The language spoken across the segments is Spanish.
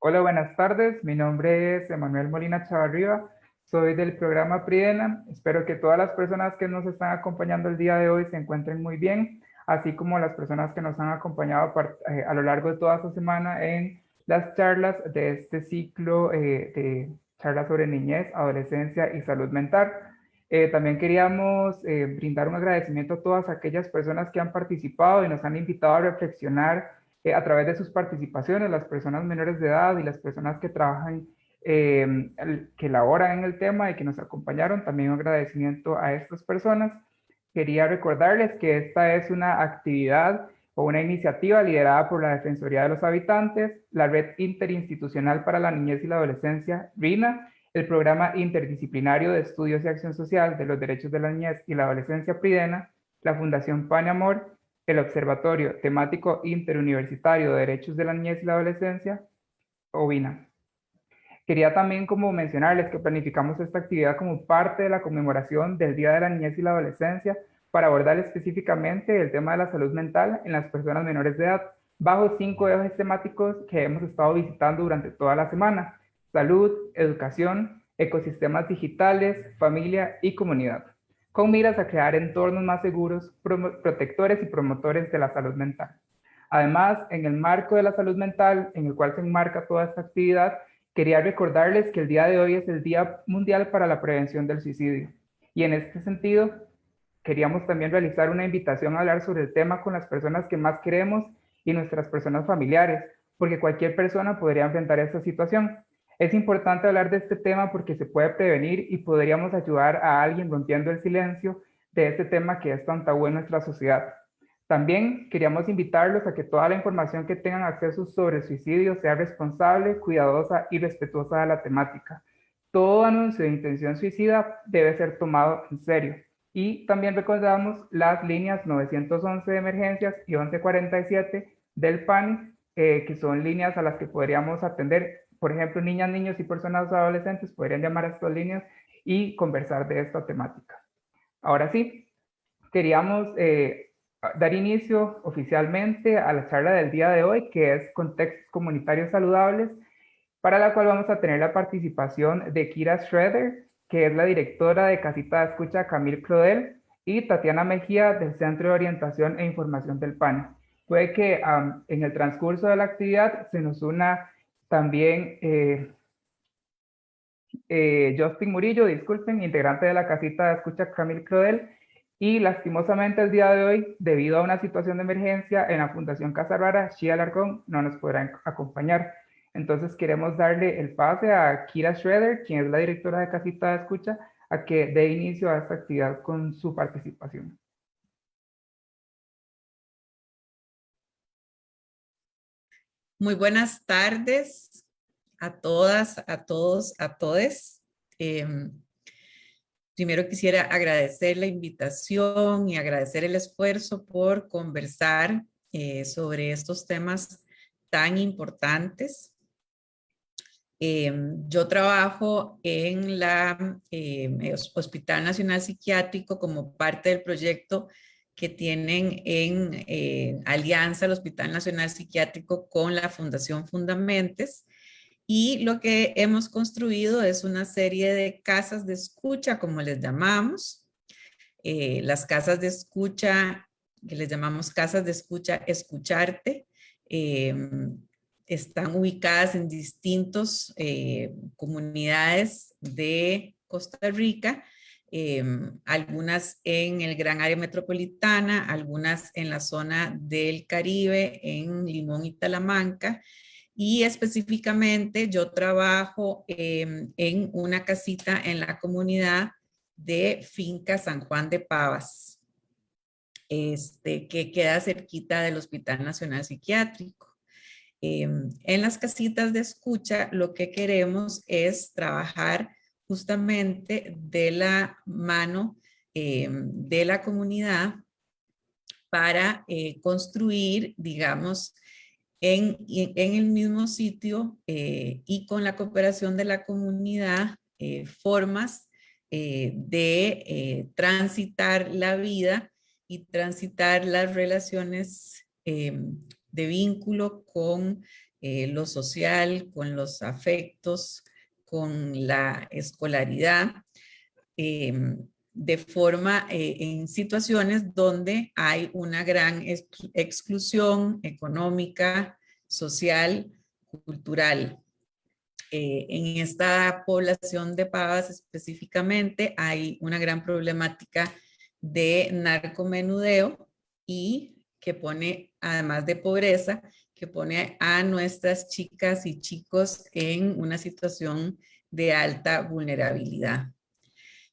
Hola, buenas tardes. Mi nombre es Emanuel Molina Chavarriba. Soy del programa Pridena. Espero que todas las personas que nos están acompañando el día de hoy se encuentren muy bien, así como las personas que nos han acompañado a lo largo de toda esta semana en las charlas de este ciclo de charlas sobre niñez, adolescencia y salud mental. También queríamos brindar un agradecimiento a todas aquellas personas que han participado y nos han invitado a reflexionar a través de sus participaciones, las personas menores de edad y las personas que trabajan, que laboran en el tema y que nos acompañaron. También un agradecimiento a estas personas. Quería recordarles que esta es una actividad o una iniciativa liderada por la Defensoría de los Habitantes, la Red Interinstitucional para la Niñez y la Adolescencia, RINA, el Programa Interdisciplinario de Estudios y Acción Social de los Derechos de la Niñez y la Adolescencia, PRIDENA, la Fundación Pan y Amor, el Observatorio Temático Interuniversitario de Derechos de la Niñez y la Adolescencia, OVINA. Quería también como mencionarles que planificamos esta actividad como parte de la conmemoración del Día de la Niñez y la Adolescencia para abordar específicamente el tema de la salud mental en las personas menores de edad, bajo 5 ejes temáticos que hemos estado visitando durante toda la semana: salud, educación, ecosistemas digitales, familia y comunidad, con miras a crear entornos más seguros, protectores y promotores de la salud mental. Además, en el marco de la salud mental, en el cual se enmarca toda esta actividad, quería recordarles que el día de hoy es el Día Mundial para la Prevención del Suicidio. Y en este sentido, queríamos también realizar una invitación a hablar sobre el tema con las personas que más queremos y nuestras personas familiares, porque cualquier persona podría enfrentar esta situación. Es importante hablar de este tema porque se puede prevenir y podríamos ayudar a alguien rompiendo el silencio de este tema que es tan tabú en nuestra sociedad. También queríamos invitarlos a que toda la información que tengan acceso sobre el suicidio sea responsable, cuidadosa y respetuosa de la temática. Todo anuncio de intención suicida debe ser tomado en serio. Y también recordamos las líneas 911 de emergencias y 1147 del PANI, que son líneas a las que podríamos atender. Por ejemplo, niñas, niños y personas adolescentes podrían llamar a estas líneas y conversar de esta temática. Ahora sí, queríamos dar inicio oficialmente a la charla del día de hoy, que es Contextos Comunitarios Saludables, para la cual vamos a tener la participación de Kira Schroeder, que es la directora de Casita de Escucha Camille Crodel, y Tatiana Mejía del Centro de Orientación e Información del PAN. Puede que en el transcurso de la actividad se nos una también Justin Murillo, disculpen, integrante de la Casita de Escucha Camille Crodel, y lastimosamente el día de hoy, debido a una situación de emergencia en la Fundación Casa Rara, Shia Alarcón no nos podrá acompañar. Entonces queremos darle el pase a Kira Schroeder, quien es la directora de Casita de Escucha, a que dé inicio a esta actividad con su participación. Muy buenas tardes a todas, a todos, a todes. Primero quisiera agradecer la invitación y agradecer el esfuerzo por conversar sobre estos temas tan importantes. Yo trabajo en la Hospital Nacional Psiquiátrico como parte del proyecto que tienen en alianza el Hospital Nacional Psiquiátrico con la Fundación Fundamentes. Y lo que hemos construido es una serie de casas de escucha, como les llamamos. Las casas de escucha, que les llamamos casas de escucha Escucharte, están ubicadas en distintas comunidades de Costa Rica, algunas en el gran área metropolitana, algunas en la zona del Caribe, en Limón y Talamanca. Y específicamente yo trabajo en una casita en la comunidad de Finca San Juan de Pavas, que queda cerquita del Hospital Nacional Psiquiátrico. En las casitas de escucha lo que queremos es trabajar justamente de la mano de la comunidad para construir, digamos, en el mismo sitio y con la cooperación de la comunidad, formas de transitar la vida y transitar las relaciones de vínculo con lo social, con los afectos, con la escolaridad, de forma en situaciones donde hay una gran exclusión económica, social, cultural. En esta población de Pavas específicamente hay una gran problemática de narcomenudeo y que pone, además de pobreza, que pone a nuestras chicas y chicos en una situación de alta vulnerabilidad.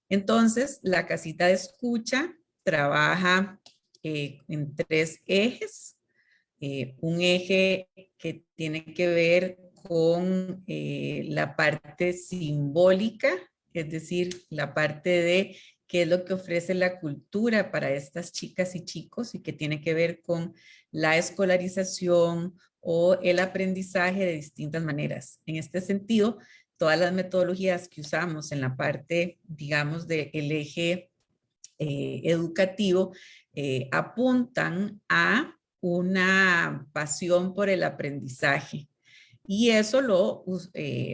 Entonces, la casita de escucha trabaja en 3 ejes. Un eje que tiene que ver con la parte simbólica, es decir, la parte de qué es lo que ofrece la cultura para estas chicas y chicos y que tiene que ver con la escolarización o el aprendizaje de distintas maneras. En este sentido, todas las metodologías que usamos en la parte, digamos, del eje educativo apuntan a una pasión por el aprendizaje. Y eso lo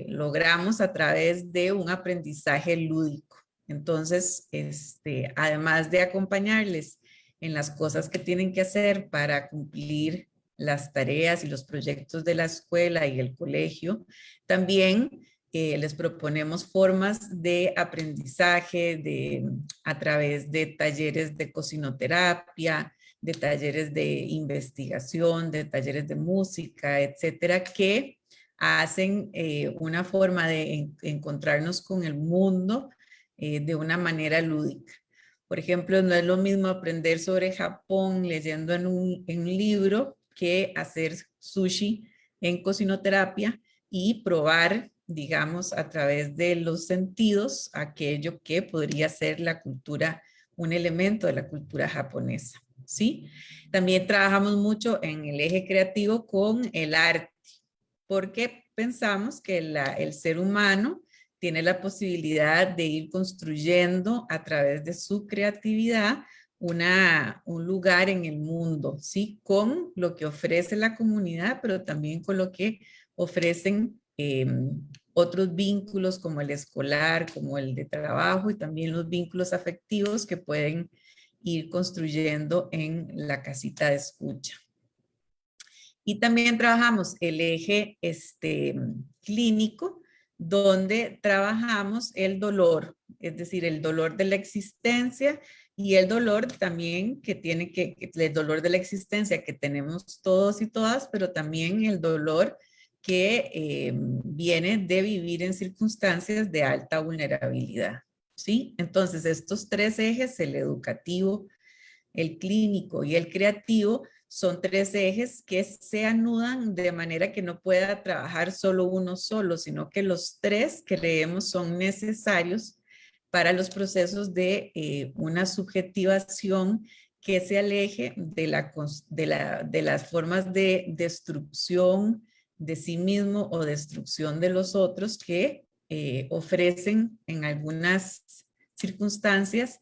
logramos a través de un aprendizaje lúdico. Entonces, además de acompañarles en las cosas que tienen que hacer para cumplir las tareas y los proyectos de la escuela y el colegio, también les proponemos formas de aprendizaje a través de talleres de cocinoterapia, de talleres de investigación, de talleres de música, etcétera, que hacen una forma de encontrarnos con el mundo de una manera lúdica. Por ejemplo, no es lo mismo aprender sobre Japón leyendo en un libro que hacer sushi en cocinoterapia y probar, digamos, a través de los sentidos aquello que podría ser la cultura, un elemento de la cultura japonesa, ¿sí? También trabajamos mucho en el eje creativo con el arte, porque pensamos que el ser humano tiene la posibilidad de ir construyendo a través de su creatividad un lugar en el mundo, ¿sí? Con lo que ofrece la comunidad, pero también con lo que ofrecen otros vínculos como el escolar, como el de trabajo y también los vínculos afectivos que pueden ir construyendo en la casita de escucha. Y también trabajamos el eje clínico, donde trabajamos el dolor, es decir, el dolor de la existencia y el dolor también el dolor de la existencia que tenemos todos y todas, pero también el dolor que viene de vivir en circunstancias de alta vulnerabilidad, ¿sí? Entonces, estos 3 ejes, el educativo, el clínico y el creativo, son 3 ejes que se anudan de manera que no pueda trabajar solo uno solo, sino que los 3 creemos son necesarios para los procesos de una subjetivación que se aleje de las formas de destrucción de sí mismo o destrucción de los otros que ofrecen en algunas circunstancias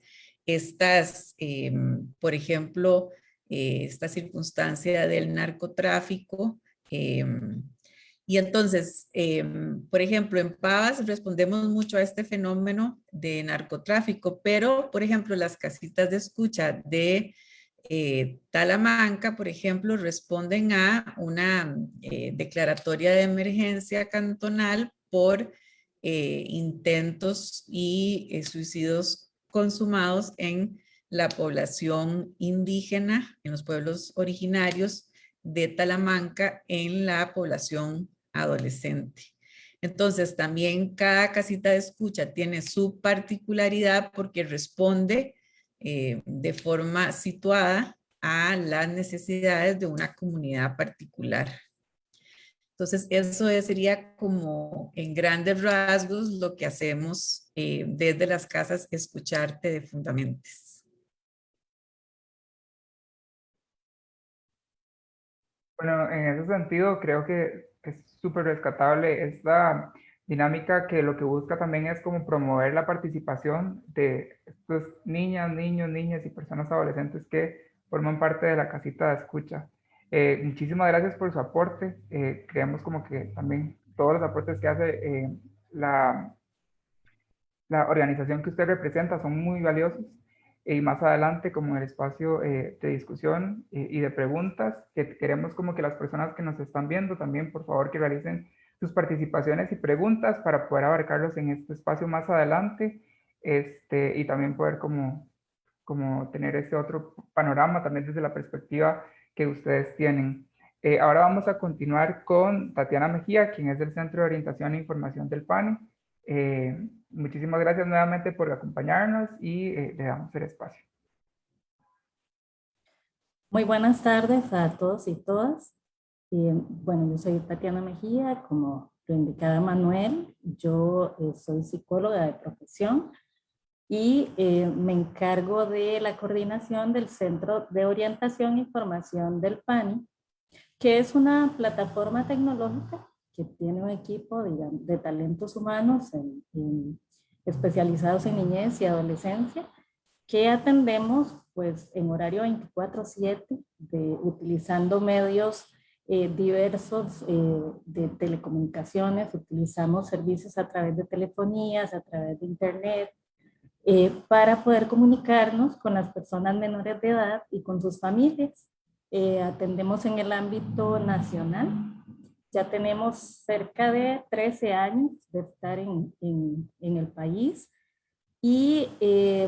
por ejemplo, esta circunstancia del narcotráfico. Y entonces, por ejemplo, en Pavas respondemos mucho a este fenómeno de narcotráfico, pero, por ejemplo, las casitas de escucha de Talamanca, por ejemplo, responden a una declaratoria de emergencia cantonal por intentos y suicidios consumados en la población indígena, en los pueblos originarios de Talamanca, en la población adolescente. Entonces, también cada casita de escucha tiene su particularidad porque responde de forma situada a las necesidades de una comunidad particular. Entonces, eso sería como en grandes rasgos lo que hacemos desde las casas Escucharte de Fundamentes. Bueno, en ese sentido creo que es súper rescatable esta dinámica que lo que busca también es como promover la participación de estos niñas, niños, niñas y personas adolescentes que forman parte de la casita de escucha. Muchísimas gracias por su aporte. Creemos como que también todos los aportes que hace la, la organización que usted representa son muy valiosos y más adelante como el espacio de discusión y de preguntas, que queremos como que las personas que nos están viendo también por favor que realicen sus participaciones y preguntas para poder abarcarlos en este espacio más adelante y también poder como tener ese otro panorama también desde la perspectiva que ustedes tienen. Ahora vamos a continuar con Tatiana Mejía, quien es del Centro de Orientación e Información del PANI. Muchísimas gracias nuevamente por acompañarnos y le damos el espacio. Muy buenas tardes a todos y todas. Bueno, yo soy Tatiana Mejía, como lo indicaba Manuel, yo soy psicóloga de profesión y me encargo de la coordinación del Centro de Orientación e Información del PANI, que es una plataforma tecnológica que tiene un equipo de talentos humanos especializados en niñez y adolescencia, que atendemos pues en horario 24/7, utilizando medios diversos de telecomunicaciones. Utilizamos servicios a través de telefonías, a través de internet, para poder comunicarnos con las personas menores de edad y con sus familias. Atendemos en el ámbito nacional. Ya tenemos cerca de 13 años de estar en el país. Y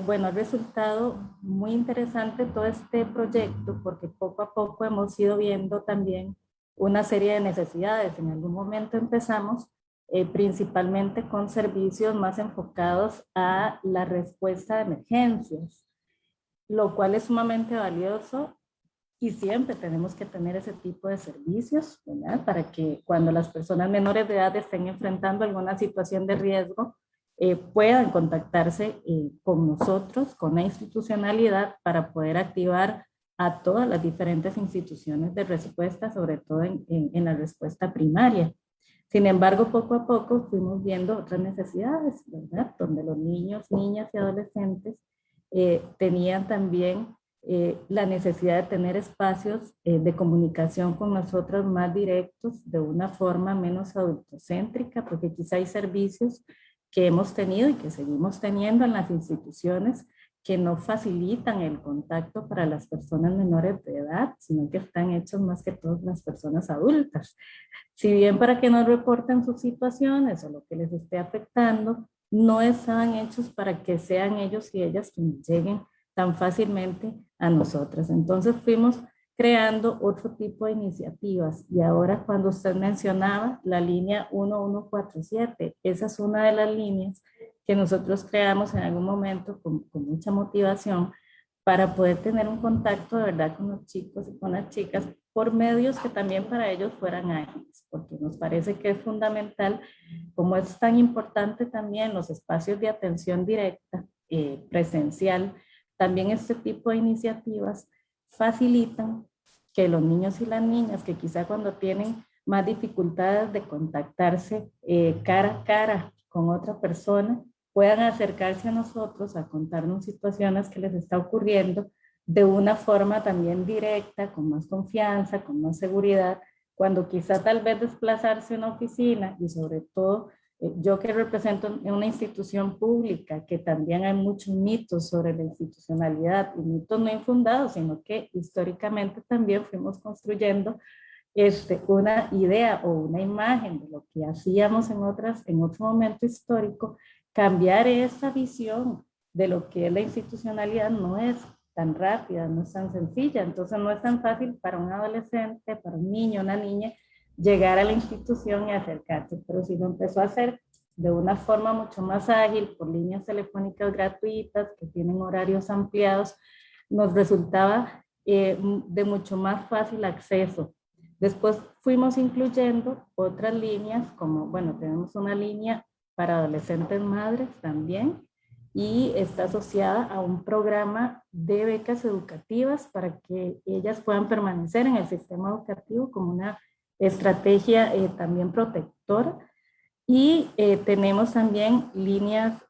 bueno, ha resultado muy interesante todo este proyecto porque poco a poco hemos ido viendo también una serie de necesidades. En algún momento empezamos principalmente con servicios más enfocados a la respuesta de emergencias, lo cual es sumamente valioso y siempre tenemos que tener ese tipo de servicios, ¿verdad? Para que cuando las personas menores de edad estén enfrentando alguna situación de riesgo, puedan contactarse con nosotros, con la institucionalidad, para poder activar a todas las diferentes instituciones de respuesta, sobre todo en la respuesta primaria. Sin embargo, poco a poco fuimos viendo otras necesidades, ¿verdad? Donde los niños, niñas y adolescentes tenían también la necesidad de tener espacios de comunicación con nosotros más directos, de una forma menos adultocéntrica, porque quizá hay servicios que hemos tenido y que seguimos teniendo en las instituciones que no facilitan el contacto para las personas menores de edad, sino que están hechos más que todas las personas adultas. Si bien para que nos reporten sus situaciones o lo que les esté afectando, no están hechos para que sean ellos y ellas quienes lleguen tan fácilmente a nosotras. Entonces fuimos creando otro tipo de iniciativas. Y ahora cuando usted mencionaba la línea 1147, esa es una de las líneas que nosotros creamos en algún momento con mucha motivación para poder tener un contacto de verdad con los chicos y con las chicas por medios que también para ellos fueran ágiles, porque nos parece que es fundamental, como es tan importante también los espacios de atención directa, presencial, también este tipo de iniciativas facilitan que los niños y las niñas que quizá cuando tienen más dificultades de contactarse cara a cara con otra persona, puedan acercarse a nosotros a contarnos situaciones que les está ocurriendo de una forma también directa, con más confianza, con más seguridad, cuando quizá tal vez desplazarse a una oficina y sobre todo yo que represento en una institución pública, que también hay muchos mitos sobre la institucionalidad, y mitos no infundados, sino que históricamente también fuimos construyendo una idea o una imagen de lo que hacíamos en otro momento histórico. Cambiar esa visión de lo que es la institucionalidad no es tan rápida, no es tan sencilla, entonces no es tan fácil para un adolescente, para un niño, una niña, llegar a la institución y acercarse, pero si lo empezó a hacer de una forma mucho más ágil, por líneas telefónicas gratuitas, que tienen horarios ampliados, nos resultaba de mucho más fácil acceso. Después fuimos incluyendo otras líneas, como, bueno, tenemos una línea para adolescentes madres también, y está asociada a un programa de becas educativas para que ellas puedan permanecer en el sistema educativo como una estrategia también protectora. Y tenemos también líneas,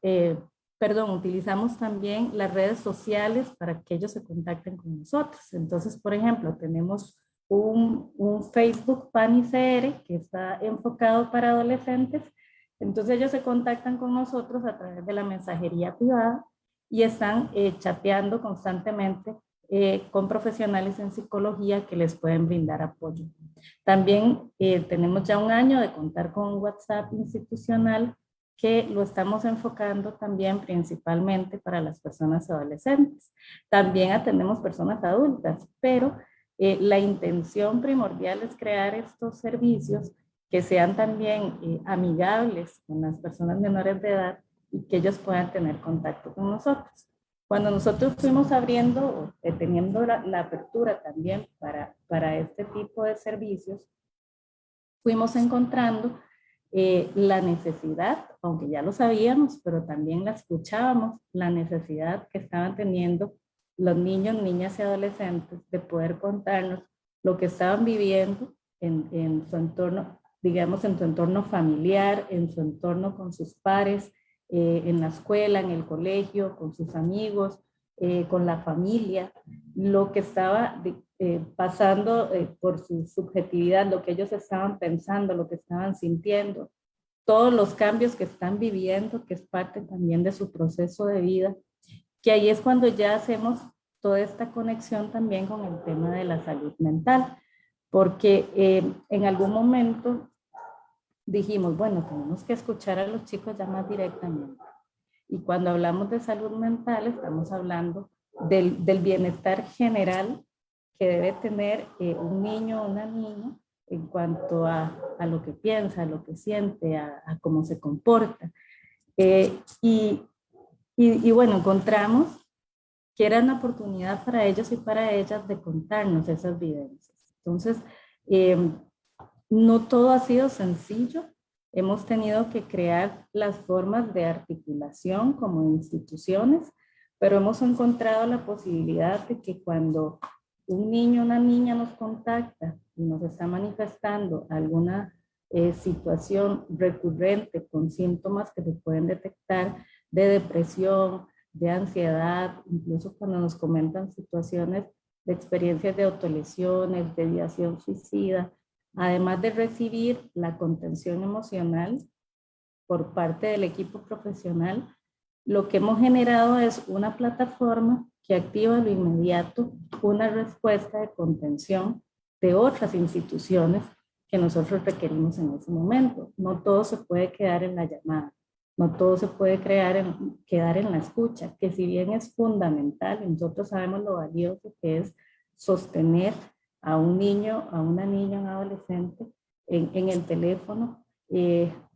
utilizamos también las redes sociales para que ellos se contacten con nosotros. Entonces, por ejemplo, tenemos un Facebook PANI-CR que está enfocado para adolescentes. Entonces ellos se contactan con nosotros a través de la mensajería privada y están chateando constantemente con profesionales en psicología que les pueden brindar apoyo. También tenemos ya un año de contar con un WhatsApp institucional que lo estamos enfocando también principalmente para las personas adolescentes. También atendemos personas adultas, pero la intención primordial es crear estos servicios que sean también amigables con las personas menores de edad y que ellos puedan tener contacto con nosotros. Cuando nosotros fuimos abriendo, teniendo la apertura también para este tipo de servicios, fuimos encontrando la necesidad, aunque ya lo sabíamos, pero también la escuchábamos, la necesidad que estaban teniendo los niños, niñas y adolescentes de poder contarnos lo que estaban viviendo en su entorno, digamos, en su entorno familiar, en su entorno con sus pares, en la escuela, en el colegio, con sus amigos, con la familia, lo que estaba pasando por su subjetividad, lo que ellos estaban pensando, lo que estaban sintiendo, todos los cambios que están viviendo, que es parte también de su proceso de vida, que ahí es cuando ya hacemos toda esta conexión también con el tema de la salud mental, porque en algún momento dijimos, bueno, tenemos que escuchar a los chicos ya más directamente. Y cuando hablamos de salud mental, estamos hablando del bienestar general que debe tener un niño o una niña en cuanto a lo que piensa, a lo que siente, a cómo se comporta. Y bueno, encontramos que era una oportunidad para ellos y para ellas de contarnos esas vivencias. Entonces, no todo ha sido sencillo. Hemos tenido que crear las formas de articulación como instituciones, pero hemos encontrado la posibilidad de que cuando un niño o una niña nos contacta y nos está manifestando alguna situación recurrente con síntomas que se pueden detectar de depresión, de ansiedad, incluso cuando nos comentan situaciones de experiencias de autolesiones, de ideación suicida, además de recibir la contención emocional por parte del equipo profesional, lo que hemos generado es una plataforma que activa de inmediato una respuesta de contención de otras instituciones que nosotros requerimos en ese momento. No todo se puede quedar en la llamada, no todo se puede quedar en la escucha, que si bien es fundamental, y nosotros sabemos lo valioso que es sostener a un niño, a una niña, a un adolescente en el teléfono,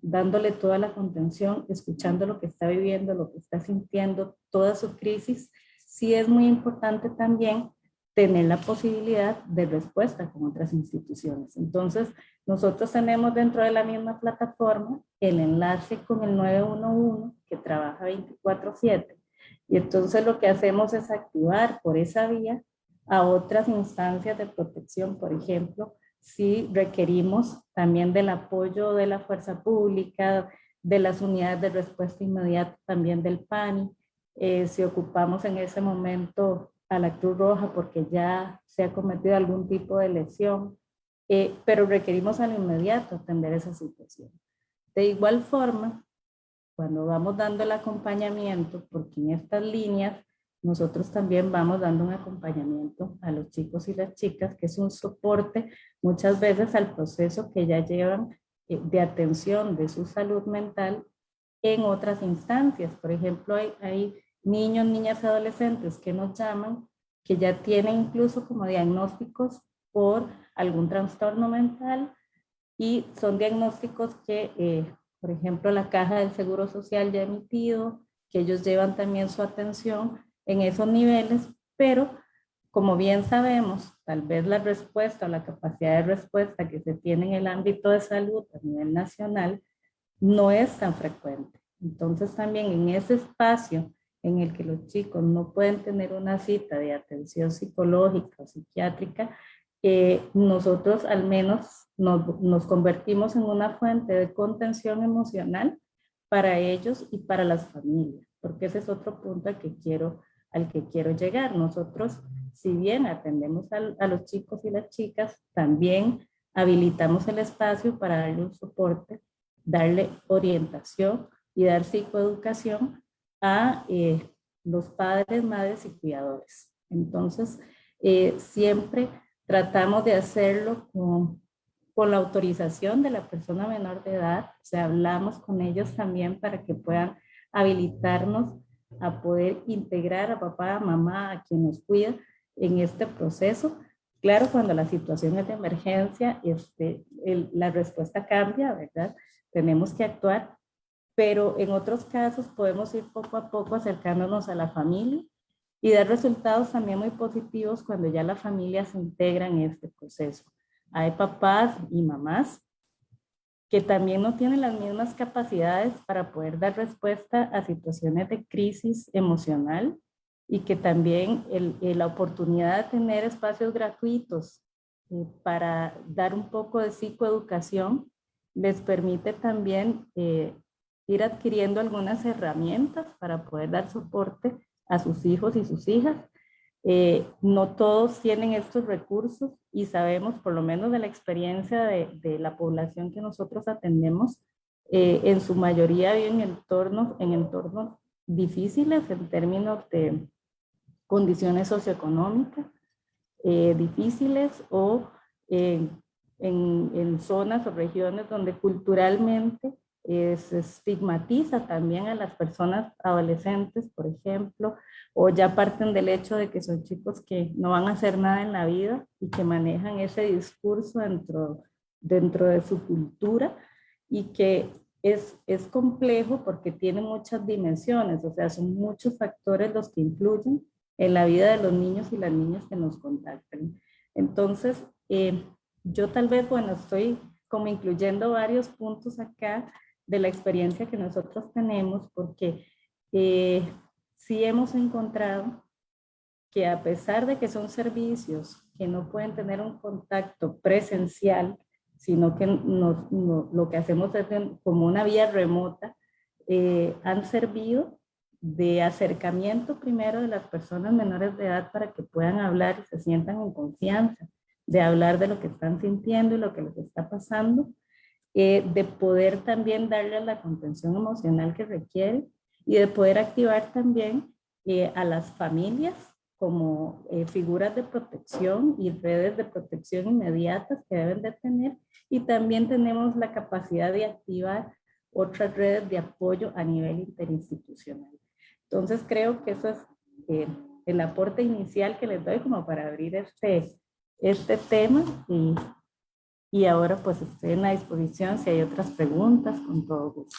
dándole toda la contención, escuchando lo que está viviendo, lo que está sintiendo, toda su crisis. Sí es muy importante también tener la posibilidad de respuesta con otras instituciones. Entonces, nosotros tenemos dentro de la misma plataforma el enlace con el 911 que trabaja 24/7 y entonces lo que hacemos es activar por esa vía a otras instancias de protección, por ejemplo, si requerimos también del apoyo de la fuerza pública, de las unidades de respuesta inmediata, también del PANI, si ocupamos en ese momento a la Cruz Roja porque ya se ha cometido algún tipo de lesión, pero requerimos a lo inmediato atender esa situación. De igual forma, cuando vamos dando el acompañamiento, porque en estas líneas nosotros también vamos dando un acompañamiento a los chicos y las chicas, que es un soporte muchas veces al proceso que ya llevan de atención de su salud mental en otras instancias. Por ejemplo, hay niños, niñas, adolescentes que nos llaman, que ya tienen incluso como diagnósticos por algún trastorno mental y son diagnósticos que, por ejemplo, la Caja del Seguro Social ya ha emitido, que ellos llevan también su atención en esos niveles, pero como bien sabemos, tal vez la respuesta o la capacidad de respuesta que se tiene en el ámbito de salud a nivel nacional no es tan frecuente. Entonces también en ese espacio en el que los chicos no pueden tener una cita de atención psicológica o psiquiátrica, nosotros al menos nos convertimos en una fuente de contención emocional para ellos y para las familias, porque ese es otro punto al que quiero al que quiero llegar. Nosotros, si bien atendemos a los chicos y las chicas, también habilitamos el espacio para darle un soporte, darle orientación y dar psicoeducación a los padres, madres y cuidadores. Entonces, siempre tratamos de hacerlo con la autorización de la persona menor de edad. O sea, hablamos con ellos también para que puedan habilitarnos a poder integrar a papá, a mamá, a quien nos cuida en este proceso. Claro, cuando la situación es de emergencia, la respuesta cambia, ¿verdad? Tenemos que actuar, pero en otros casos podemos ir poco a poco acercándonos a la familia y dar resultados también muy positivos cuando ya la familia se integra en este proceso. Hay papás y mamás que también no tienen las mismas capacidades para poder dar respuesta a situaciones de crisis emocional y que también la oportunidad de tener espacios gratuitos para dar un poco de psicoeducación les permite también ir adquiriendo algunas herramientas para poder dar soporte a sus hijos y sus hijas. No todos tienen estos recursos y sabemos, por lo menos de la experiencia de la población que nosotros atendemos, en su mayoría viven en entornos difíciles en términos de condiciones socioeconómicas difíciles o en zonas o regiones donde culturalmente se estigmatiza también a las personas adolescentes, por ejemplo, o ya parten del hecho de que son chicos que no van a hacer nada en la vida y que manejan ese discurso dentro de su cultura y que es complejo porque tiene muchas dimensiones, o sea, son muchos factores los que influyen en la vida de los niños y las niñas que nos contactan. Entonces, yo tal vez, bueno, estoy como incluyendo varios puntos acá de la experiencia que nosotros tenemos, porque sí hemos encontrado que a pesar de que son servicios que no pueden tener un contacto presencial, sino que lo que hacemos es como una vía remota, han servido de acercamiento primero de las personas menores de edad para que puedan hablar y se sientan en confianza, de hablar de lo que están sintiendo y lo que les está pasando, de poder también darles la contención emocional que requieren y de poder activar también a las familias como figuras de protección y redes de protección inmediatas que deben de tener, y también tenemos la capacidad de activar otras redes de apoyo a nivel interinstitucional. Entonces creo que eso es el aporte inicial que les doy como para abrir este tema y ahora pues estoy en la disposición si hay otras preguntas, con todo gusto.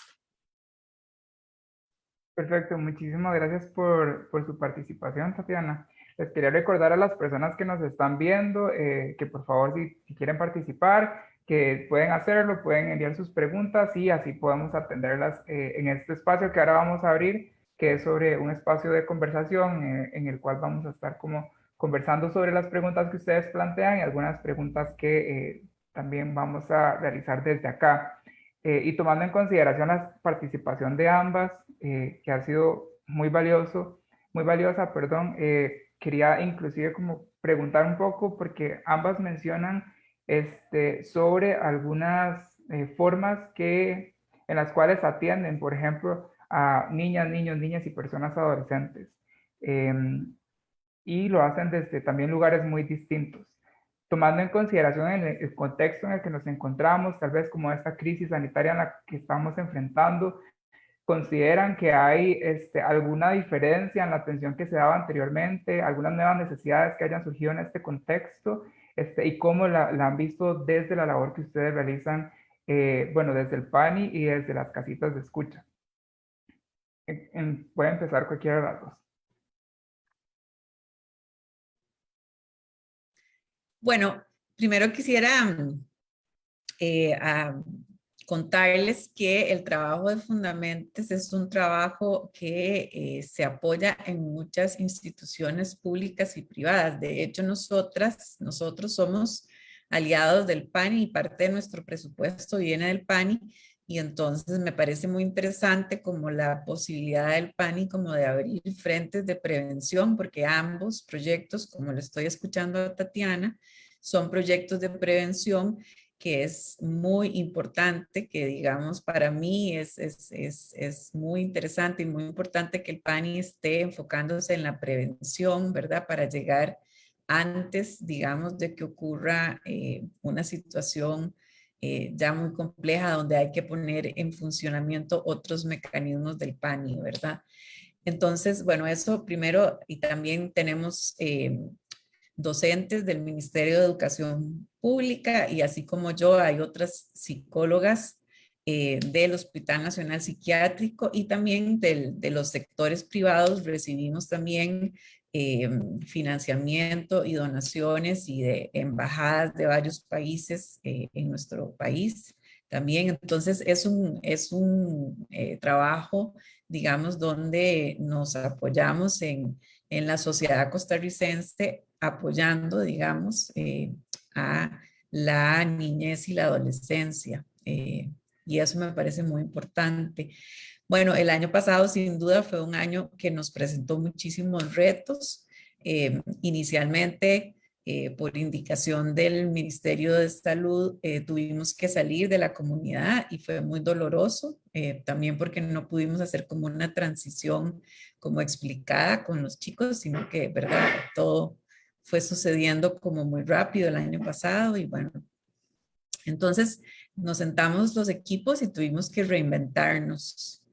Perfecto, muchísimas gracias por su participación, Tatiana. Les quería recordar a las personas que nos están viendo que por favor si quieren participar, que pueden hacerlo, pueden enviar sus preguntas y así podemos atenderlas en este espacio que ahora vamos a abrir, que es sobre un espacio de conversación en el cual vamos a estar como conversando sobre las preguntas que ustedes plantean y algunas preguntas que también vamos a realizar desde acá. Y tomando en consideración la participación de ambas, que ha sido muy valiosa, perdón, quería inclusive como preguntar un poco, porque ambas mencionan sobre algunas formas en las cuales atienden, por ejemplo, a niñas, niños, niñas y personas adolescentes. Y lo hacen desde también lugares muy distintos. Tomando en consideración el contexto en el que nos encontramos, tal vez como esta crisis sanitaria en la que estamos enfrentando, ¿consideran que hay alguna diferencia en la atención que se daba anteriormente, algunas nuevas necesidades que hayan surgido en este contexto, y cómo la han visto desde la labor que ustedes realizan, bueno, desde el PANI y desde las casitas de escucha? Puede empezar cualquiera de las dos. Bueno, primero quisiera contarles que el trabajo de Fundamentes es un trabajo que se apoya en muchas instituciones públicas y privadas. De hecho, nosotros somos aliados del PANI y parte de nuestro presupuesto viene del PANI, y entonces me parece muy interesante como la posibilidad del PANI como de abrir frentes de prevención, porque ambos proyectos, como le estoy escuchando a Tatiana, son proyectos de prevención que es muy importante, que digamos para mí es muy interesante y muy importante que el PANI esté enfocándose en la prevención, ¿verdad? Para llegar antes, digamos, de que ocurra una situación ya muy compleja donde hay que poner en funcionamiento otros mecanismos del PANI, ¿verdad? Entonces, bueno, eso primero, y también tenemos docentes del Ministerio de Educación Pública y así como yo hay otras psicólogas del Hospital Nacional Psiquiátrico y también de los sectores privados recibimos también financiamiento y donaciones y de embajadas de varios países en nuestro país también. Entonces es un trabajo, digamos, donde nos apoyamos en la sociedad costarricense apoyando, digamos, a la niñez y la adolescencia. Y eso me parece muy importante. Bueno, el año pasado sin duda fue un año que nos presentó muchísimos retos. Inicialmente, por indicación del Ministerio de Salud, tuvimos que salir de la comunidad y fue muy doloroso, también porque no pudimos hacer como una transición como explicada con los chicos, sino que, verdad, todo fue sucediendo como muy rápido el año pasado y bueno, entonces nos sentamos los equipos y tuvimos que reinventarnos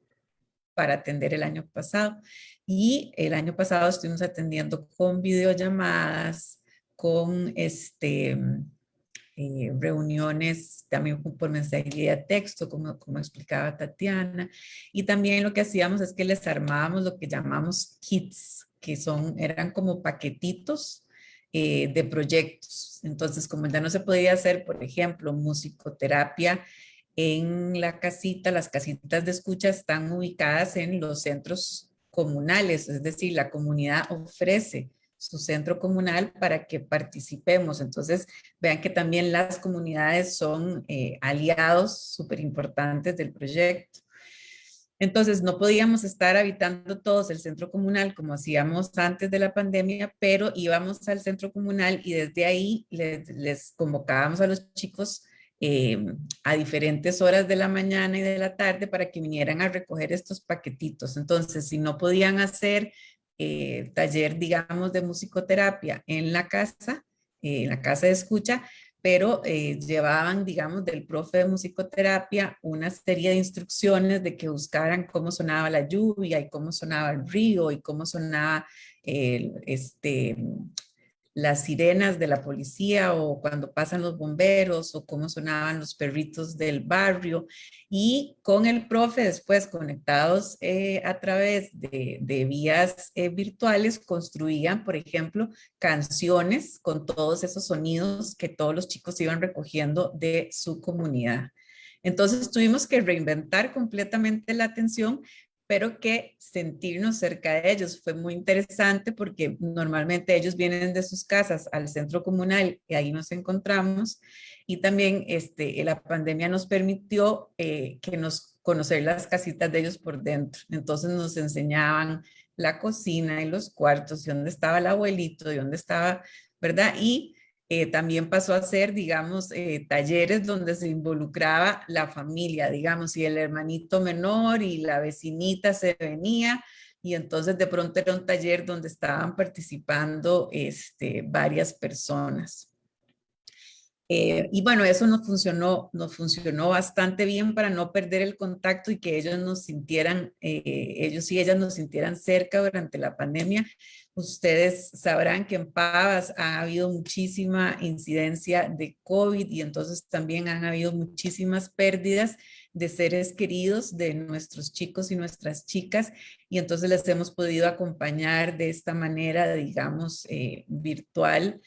para atender el año pasado. Y el año pasado estuvimos atendiendo con videollamadas, con reuniones también por mensajería de texto, como explicaba Tatiana. Y también lo que hacíamos es que les armábamos lo que llamamos kits, que eran como paquetitos de proyectos. Entonces, como ya no se podía hacer, por ejemplo, musicoterapia en la casita, las casitas de escucha están ubicadas en los centros comunales, es decir, la comunidad ofrece su centro comunal para que participemos. Entonces, vean que también las comunidades son aliados súper importantes del proyecto. Entonces, no podíamos estar habitando todos el centro comunal como hacíamos antes de la pandemia, pero íbamos al centro comunal y desde ahí les convocábamos a los chicos a diferentes horas de la mañana y de la tarde para que vinieran a recoger estos paquetitos. Entonces, si no podían hacer taller, digamos, de musicoterapia en la casa de escucha, pero llevaban, digamos, del profe de musicoterapia una serie de instrucciones de que buscaran cómo sonaba la lluvia y cómo sonaba el río y cómo sonaba las sirenas de la policía o cuando pasan los bomberos o cómo sonaban los perritos del barrio y con el profe después conectados a través de vías virtuales construían, por ejemplo, canciones con todos esos sonidos que todos los chicos iban recogiendo de su comunidad. Entonces tuvimos que reinventar completamente la atención, pero que sentirnos cerca de ellos fue muy interesante porque normalmente ellos vienen de sus casas al centro comunal y ahí nos encontramos y también la pandemia nos permitió que nos conocer las casitas de ellos por dentro. Entonces nos enseñaban la cocina y los cuartos y dónde estaba el abuelito y dónde estaba, ¿verdad? Y también pasó a ser, digamos, talleres donde se involucraba la familia, digamos, y el hermanito menor y la vecinita se venía, y entonces de pronto era un taller donde estaban participando varias personas. Y bueno, eso nos funcionó bastante bien para no perder el contacto y que ellos nos sintieran, ellos y ellas nos sintieran cerca durante la pandemia. Ustedes sabrán que en Pavas ha habido muchísima incidencia de COVID y entonces también han habido muchísimas pérdidas de seres queridos de nuestros chicos y nuestras chicas y entonces les hemos podido acompañar de esta manera, digamos, virtual.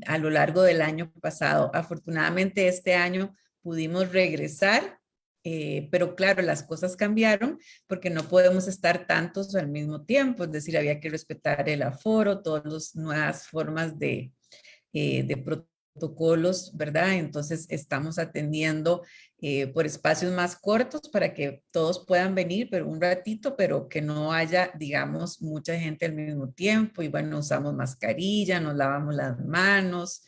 A lo largo del año pasado. Afortunadamente este año pudimos regresar, pero claro, las cosas cambiaron porque no podemos estar tantos al mismo tiempo, es decir, había que respetar el aforo, todas las nuevas formas de protocolos, ¿verdad? Entonces estamos atendiendo por espacios más cortos para que todos puedan venir, pero un ratito, pero que no haya, digamos, mucha gente al mismo tiempo. Y bueno, usamos mascarilla, nos lavamos las manos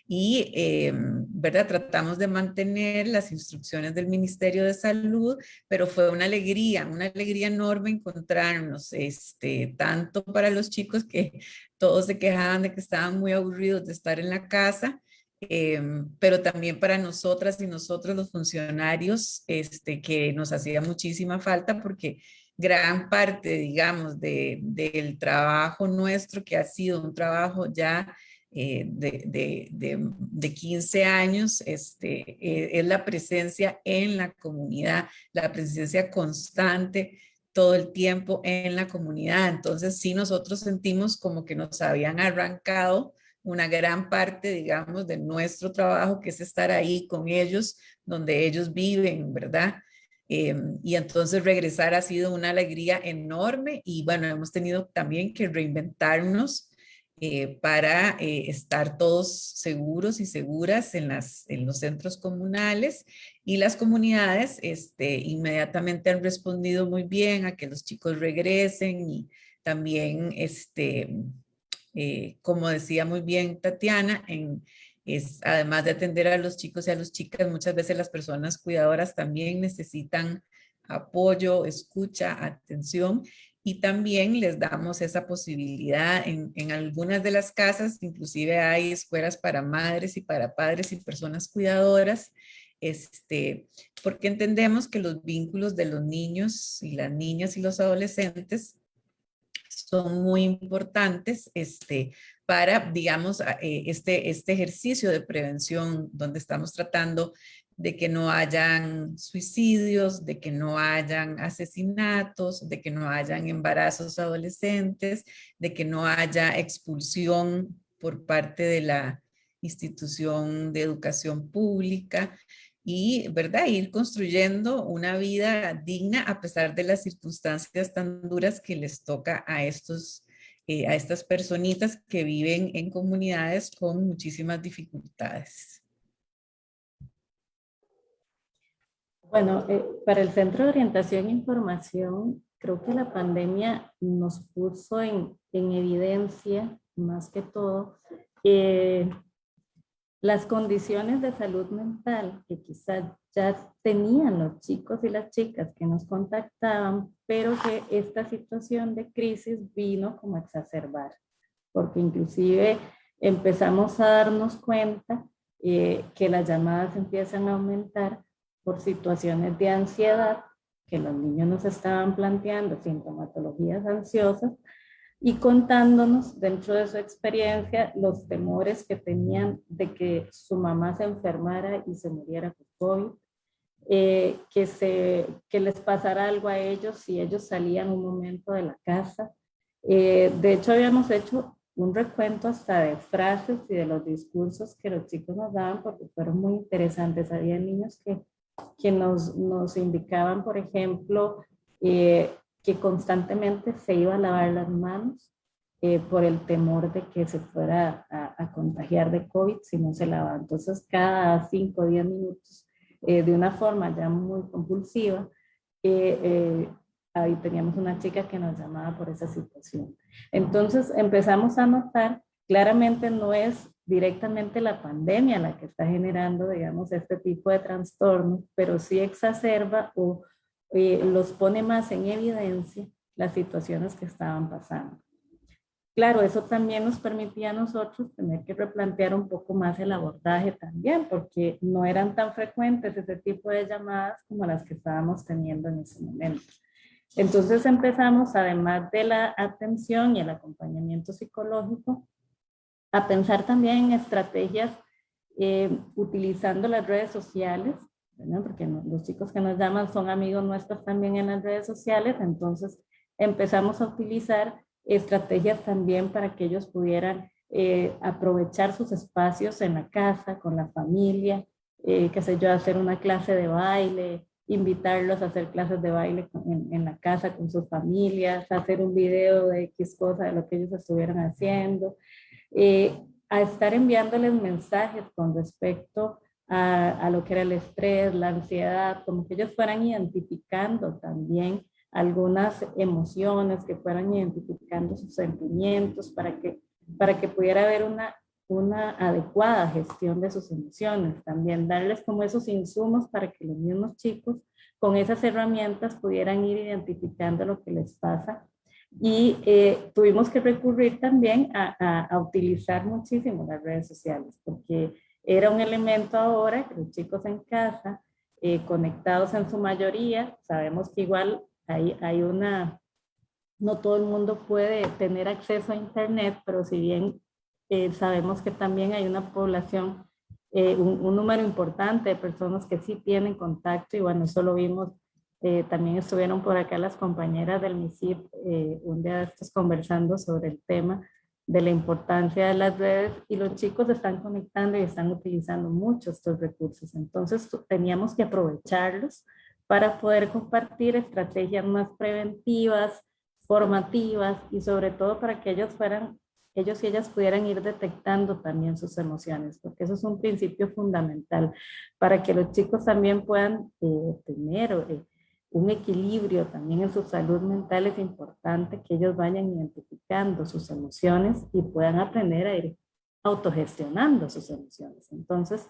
y, ¿verdad? Tratamos de mantener las instrucciones del Ministerio de Salud, pero fue una alegría enorme encontrarnos, tanto para los chicos que todos se quejaban de que estaban muy aburridos de estar en la casa, pero también para nosotras y nosotros los funcionarios, que nos hacía muchísima falta porque gran parte, digamos, del trabajo nuestro, que ha sido un trabajo ya de 15 años, es la presencia en la comunidad, la presencia constante todo el tiempo en la comunidad. Entonces sí, nosotros sentimos como que nos habían arrancado una gran parte, digamos, de nuestro trabajo, que es estar ahí con ellos, donde ellos viven, ¿verdad? Y entonces regresar ha sido una alegría enorme y bueno, hemos tenido también que reinventarnos para estar todos seguros y seguras en los centros comunales, y las comunidades inmediatamente han respondido muy bien a que los chicos regresen, y también, como decía muy bien Tatiana, además de atender a los chicos y a las chicas, muchas veces las personas cuidadoras también necesitan apoyo, escucha, atención, y también les damos esa posibilidad en algunas de las casas. Inclusive hay escuelas para madres y para padres y personas cuidadoras, porque entendemos que los vínculos de los niños y las niñas y los adolescentes son muy importantes, para, digamos, este ejercicio de prevención, donde estamos tratando de que no hayan suicidios, de que no hayan asesinatos, de que no hayan embarazos adolescentes, de que no haya expulsión por parte de la institución de educación pública, y, ¿verdad?, ir construyendo una vida digna a pesar de las circunstancias tan duras que les toca a estas personitas que viven en comunidades con muchísimas dificultades. Bueno, para el Centro de Orientación e Información, creo que la pandemia nos puso en evidencia, más que todo, las condiciones de salud mental que quizás ya tenían los chicos y las chicas que nos contactaban, pero que esta situación de crisis vino como a exacerbar, porque inclusive empezamos a darnos cuenta que las llamadas empiezan a aumentar por situaciones de ansiedad, que los niños nos estaban planteando sintomatologías ansiosas y contándonos dentro de su experiencia los temores que tenían de que su mamá se enfermara y se muriera con COVID, que les pasara algo a ellos si ellos salían un momento de la casa. De hecho, habíamos hecho un recuento hasta de frases y de los discursos que los chicos nos daban, porque fueron muy interesantes. Había niños que nos indicaban, por ejemplo, que constantemente se iba a lavar las manos por el temor de que se fuera a contagiar de COVID si no se lavaba. Entonces, cada 5 o 10 minutos, de una forma ya muy compulsiva, ahí teníamos una chica que nos llamaba por esa situación. Entonces, empezamos a notar, claramente no es directamente la pandemia la que está generando, digamos, este tipo de trastornos, pero sí exacerba o los pone más en evidencia las situaciones que estaban pasando. Claro, eso también nos permitía a nosotros tener que replantear un poco más el abordaje también, porque no eran tan frecuentes ese tipo de llamadas como las que estábamos teniendo en ese momento. Entonces empezamos, además de la atención y el acompañamiento psicológico, a pensar también en estrategias utilizando las redes sociales, ¿verdad? Porque los chicos que nos llaman son amigos nuestros también en las redes sociales. Entonces empezamos a utilizar estrategias también para que ellos pudieran aprovechar sus espacios en la casa, con la familia, qué sé yo, hacer una clase de baile, invitarlos a hacer clases de baile en la casa con sus familias, hacer un video de X cosa de lo que ellos estuvieran haciendo, a estar enviándoles mensajes con respecto a lo que era el estrés, la ansiedad, como que ellos fueran identificando también algunas emociones, que fueran identificando sus sentimientos para que pudiera haber una adecuada gestión de sus emociones. También darles como esos insumos para que los mismos chicos con esas herramientas pudieran ir identificando lo que les pasa. Y tuvimos que recurrir también a utilizar muchísimo las redes sociales, porque era un elemento ahora que los chicos en casa, conectados en su mayoría, sabemos que igual hay no todo el mundo puede tener acceso a internet, pero si bien sabemos que también hay una población, un número importante de personas que sí tienen contacto, y bueno, eso lo vimos, también estuvieron por acá las compañeras del MISIP un día de estos conversando sobre el tema de la importancia de las redes, y los chicos están conectando y están utilizando mucho estos recursos. Entonces teníamos que aprovecharlos para poder compartir estrategias más preventivas, formativas, y sobre todo para que ellos y ellas pudieran ir detectando también sus emociones, porque eso es un principio fundamental para que los chicos también puedan tener un equilibrio también en su salud mental. Es importante que ellos vayan identificando sus emociones y puedan aprender a ir autogestionando sus emociones. Entonces,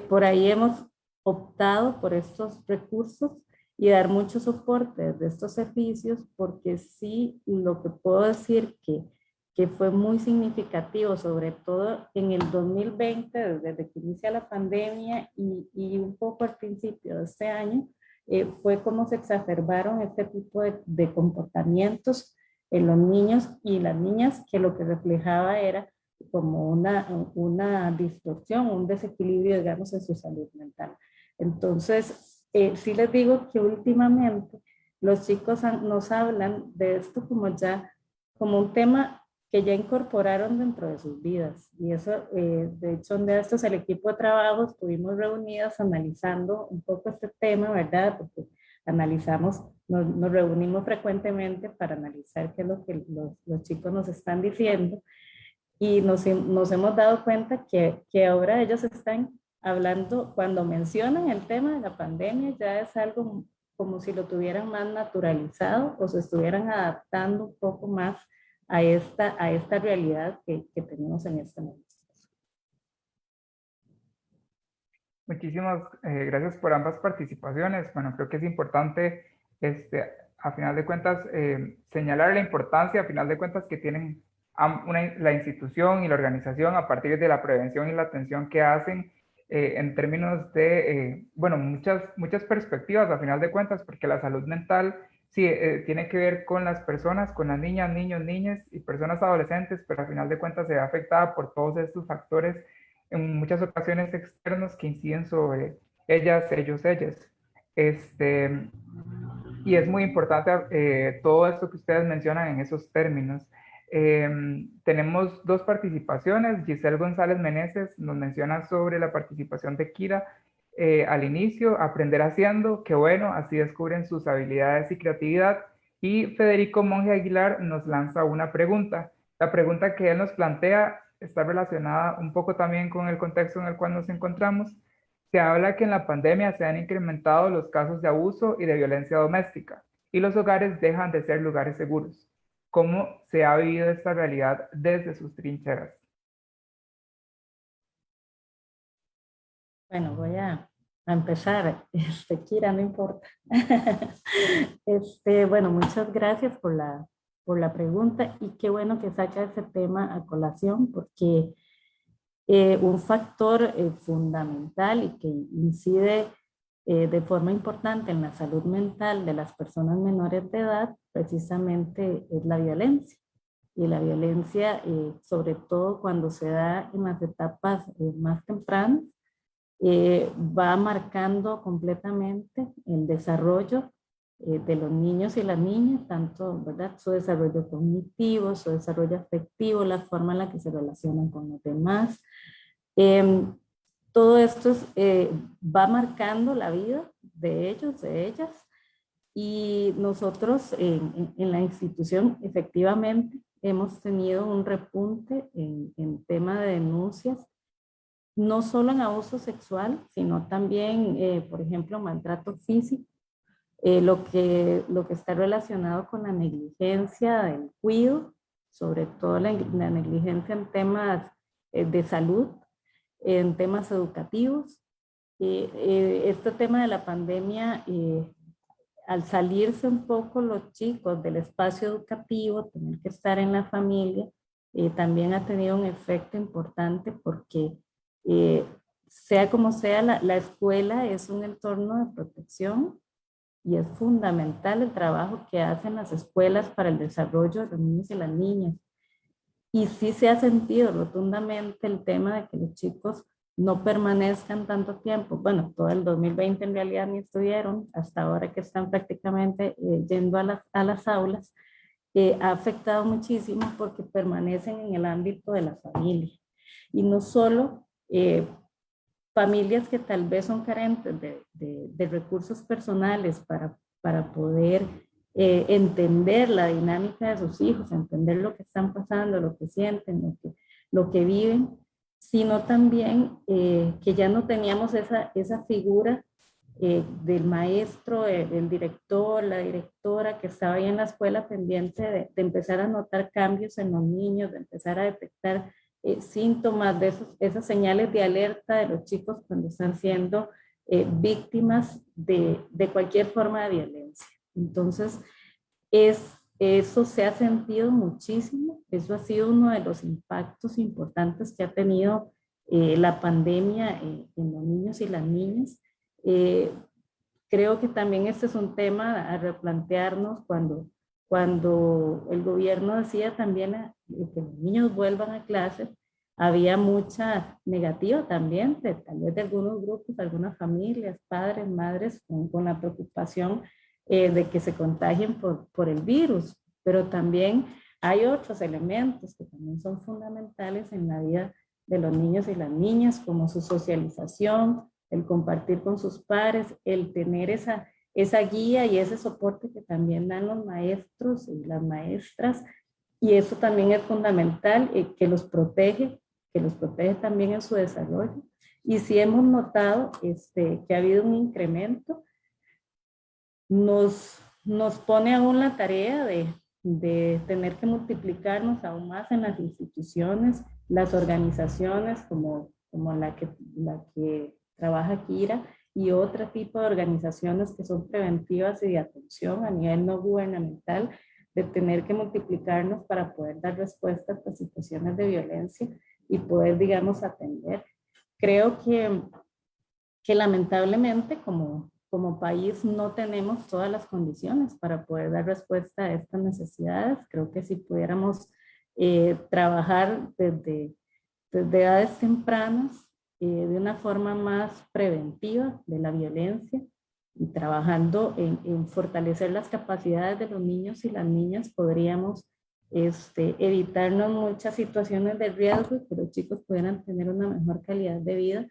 por ahí hemos optado por estos recursos y dar mucho soporte de estos servicios, porque sí, lo que puedo decir que fue muy significativo, sobre todo en el 2020, desde que inicia la pandemia y un poco al principio de este año, fue como se exacerbaron este tipo de comportamientos en los niños y las niñas, que lo que reflejaba era como una distorsión, un desequilibrio, digamos, en su salud mental. Entonces, sí les digo que últimamente los chicos nos hablan de esto como un tema que ya incorporaron dentro de sus vidas. Y eso, de hecho, de estos, el equipo de trabajo estuvimos reunidos analizando un poco este tema, ¿verdad? Porque nos reunimos frecuentemente para analizar qué es lo que los chicos nos están diciendo, y nos hemos dado cuenta que ahora ellos están hablando, cuando mencionan el tema de la pandemia, ya es algo como si lo tuvieran más naturalizado o se estuvieran adaptando un poco más a esta realidad que tenemos en este momento. Muchísimas gracias por ambas participaciones. Bueno, creo que es importante, a final de cuentas, señalar la importancia, a final de cuentas, que tienen la institución y la organización a partir de la prevención y la atención que hacen en términos de, bueno, muchas perspectivas, a final de cuentas, porque la salud mental sí tiene que ver con las personas, con las niñas, niños, niñas y personas adolescentes, pero a final de cuentas se ve afectada por todos estos factores, en muchas ocasiones externos, que inciden sobre ellas, ellos, ellas. Y es muy importante todo esto que ustedes mencionan en esos términos. Tenemos dos participaciones. Giselle González Meneses nos menciona sobre la participación de Kira al inicio, aprender haciendo, que bueno, así descubren sus habilidades y creatividad. Y Federico Monge Aguilar nos lanza una pregunta. La pregunta que él nos plantea está relacionada un poco también con el contexto en el cual nos encontramos. Se habla que en la pandemia se han incrementado los casos de abuso y de violencia doméstica, y los hogares dejan de ser lugares seguros. ¿Cómo se ha vivido esta realidad desde sus trincheras? Bueno, voy a empezar. Kira, no importa. Bueno, muchas gracias por la pregunta, y qué bueno que saca ese tema a colación, porque un factor fundamental y que incide de forma importante en la salud mental de las personas menores de edad precisamente es la violencia. Y la violencia, sobre todo cuando se da en las etapas más tempranas, va marcando completamente el desarrollo de los niños y las niñas, tanto, ¿verdad?, su desarrollo cognitivo, su desarrollo afectivo, la forma en la que se relacionan con los demás. Todo esto va marcando la vida de ellos, de ellas, y nosotros en la institución efectivamente hemos tenido un repunte en tema de denuncias, no solo en abuso sexual, sino también, por ejemplo, maltrato físico, lo que está relacionado con la negligencia del cuidado, sobre todo la negligencia en temas de salud, en temas educativos. Este tema de la pandemia, al salirse un poco los chicos del espacio educativo, tener que estar en la familia, también ha tenido un efecto importante porque sea como sea, la escuela es un entorno de protección y es fundamental el trabajo que hacen las escuelas para el desarrollo de los niños y las niñas. Y sí se ha sentido rotundamente el tema de que los chicos no permanezcan tanto tiempo. Bueno, todo el 2020 en realidad ni estuvieron, hasta ahora que están prácticamente yendo a las aulas, ha afectado muchísimo porque permanecen en el ámbito de la familia. Y no solo familias que tal vez son carentes de recursos personales para poder entender la dinámica de sus hijos, entender lo que están pasando, lo que sienten, lo que viven, sino también que ya no teníamos esa figura del maestro, del director, la directora que estaba ahí en la escuela pendiente de empezar a notar cambios en los niños, de empezar a detectar síntomas de esas señales de alerta de los chicos cuando están siendo víctimas de cualquier forma de violencia. Entonces, eso se ha sentido muchísimo, eso ha sido uno de los impactos importantes que ha tenido la pandemia en los niños y las niñas. Creo que también este es un tema a replantearnos cuando el gobierno decía también que los niños vuelvan a clases, había mucha negativa también, tal vez de algunos grupos, algunas familias, padres, madres, con la preocupación de que se contagien por el virus, pero también hay otros elementos que también son fundamentales en la vida de los niños y las niñas, como su socialización, el compartir con sus pares, el tener esa guía y ese soporte que también dan los maestros y las maestras, y eso también es fundamental, que los protege también en su desarrollo. Y sí hemos notado que ha habido un incremento, nos pone aún la tarea de tener que multiplicarnos aún más en las instituciones, las organizaciones como la que trabaja Kira y otro tipo de organizaciones que son preventivas y de atención a nivel no gubernamental, de tener que multiplicarnos para poder dar respuesta a estas situaciones de violencia y poder, digamos, atender. Creo que lamentablemente como país no tenemos todas las condiciones para poder dar respuesta a estas necesidades. Creo que si pudiéramos trabajar desde edades tempranas, de una forma más preventiva de la violencia y trabajando en fortalecer las capacidades de los niños y las niñas, podríamos evitarnos muchas situaciones de riesgo y que los chicos pudieran tener una mejor calidad de vida.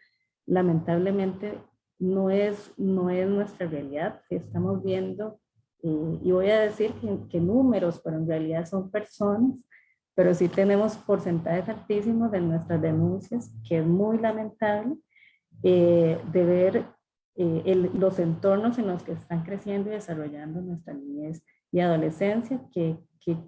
Lamentablemente no es nuestra realidad. Estamos viendo, y voy a decir que números, pero en realidad son personas, pero sí tenemos porcentajes altísimos de nuestras denuncias, que es muy lamentable de ver los entornos en los que están creciendo y desarrollando nuestra niñez y adolescencia, que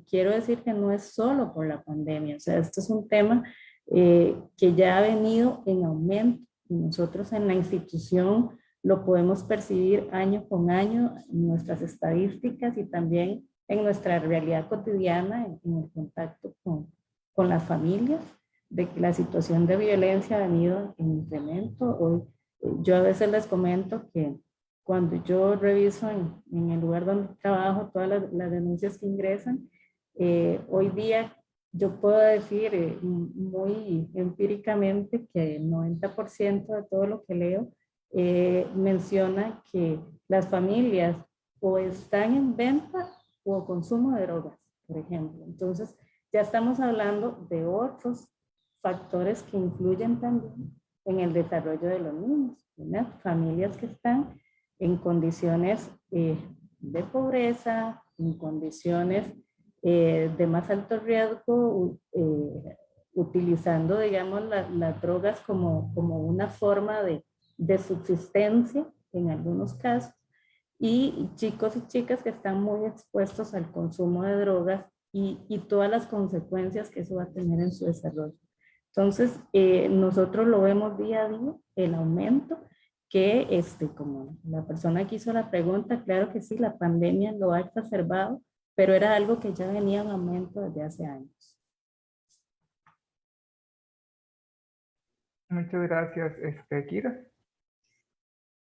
quiero decir que no es solo por la pandemia, o sea, esto es un tema que ya ha venido en aumento y nosotros en la institución lo podemos percibir año con año en nuestras estadísticas y también en nuestra realidad cotidiana, en el contacto con las familias, de que la situación de violencia ha venido en incremento. Hoy, yo a veces les comento que cuando yo reviso en el lugar donde trabajo todas las denuncias que ingresan, hoy día yo puedo decir muy empíricamente que el 90% de todo lo que leo menciona que las familias o están en venta o consumo de drogas, por ejemplo. Entonces, ya estamos hablando de otros factores que influyen también en el desarrollo de los niños, ¿verdad? Familias que están en condiciones de pobreza, en condiciones de más alto riesgo, utilizando, digamos, las drogas como una forma de subsistencia en algunos casos, y chicos y chicas que están muy expuestos al consumo de drogas y todas las consecuencias que eso va a tener en su desarrollo. Entonces, nosotros lo vemos día a día, el aumento, que como la persona que hizo la pregunta, claro que sí, la pandemia lo ha exacerbado, pero era algo que ya venía en aumento desde hace años. Muchas gracias, Kira.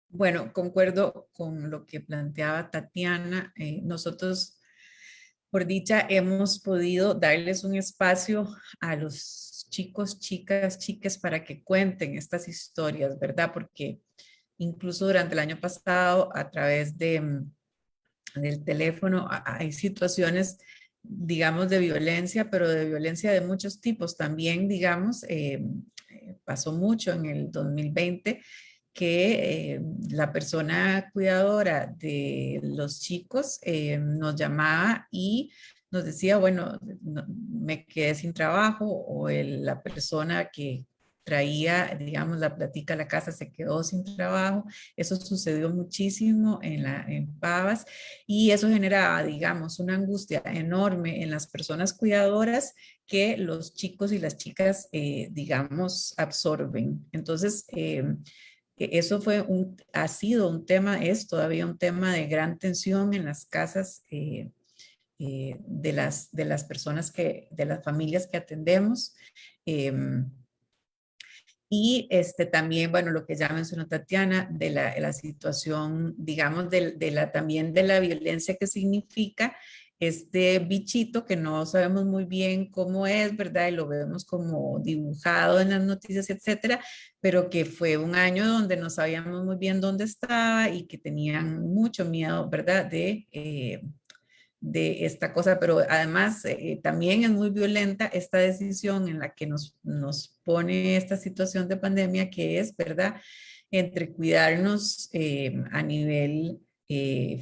Bueno, concuerdo con lo que planteaba Tatiana. Nosotros, por dicha, hemos podido darles un espacio a los chicos, chicas, chiques para que cuenten estas historias, ¿verdad? Porque incluso durante el año pasado, a través del teléfono, hay situaciones, digamos, de violencia, pero de violencia de muchos tipos. También, digamos, pasó mucho en el 2020 que la persona cuidadora de los chicos nos llamaba y nos decía, bueno, me quedé sin trabajo, o la persona que traía, digamos, la platica a la casa se quedó sin trabajo. Eso sucedió muchísimo en Pavas, y eso generaba, digamos, una angustia enorme en las personas cuidadoras que los chicos y las chicas, digamos, absorben. Entonces, eso ha sido un tema, es todavía un tema de gran tensión en las casas de las personas de las familias que atendemos. Y también, bueno, lo que ya mencionó Tatiana, de la situación, digamos, también de la violencia que significa este bichito que no sabemos muy bien cómo es, ¿verdad? Y lo vemos como dibujado en las noticias, etcétera, pero que fue un año donde no sabíamos muy bien dónde estaba y que tenían mucho miedo, ¿verdad? De esta cosa, pero además también es muy violenta esta decisión en la que nos pone esta situación de pandemia, que es, ¿verdad?, entre cuidarnos a nivel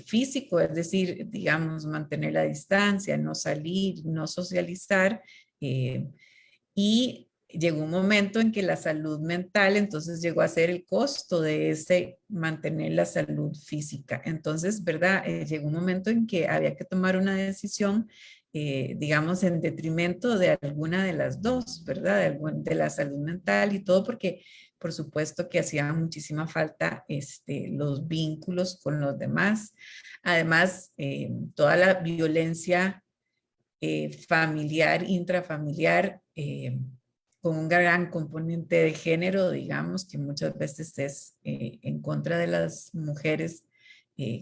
físico, es decir, digamos, mantener la distancia, no salir, no socializar, y llegó un momento en que la salud mental entonces llegó a ser el costo de ese mantener la salud física. Entonces, ¿verdad? Llegó un momento en que había que tomar una decisión, digamos, en detrimento de alguna de las dos, ¿verdad? De la salud mental y todo, porque por supuesto que hacía muchísima falta los vínculos con los demás. Además, toda la violencia familiar, intrafamiliar, con un gran componente de género, digamos, que muchas veces es en contra de las mujeres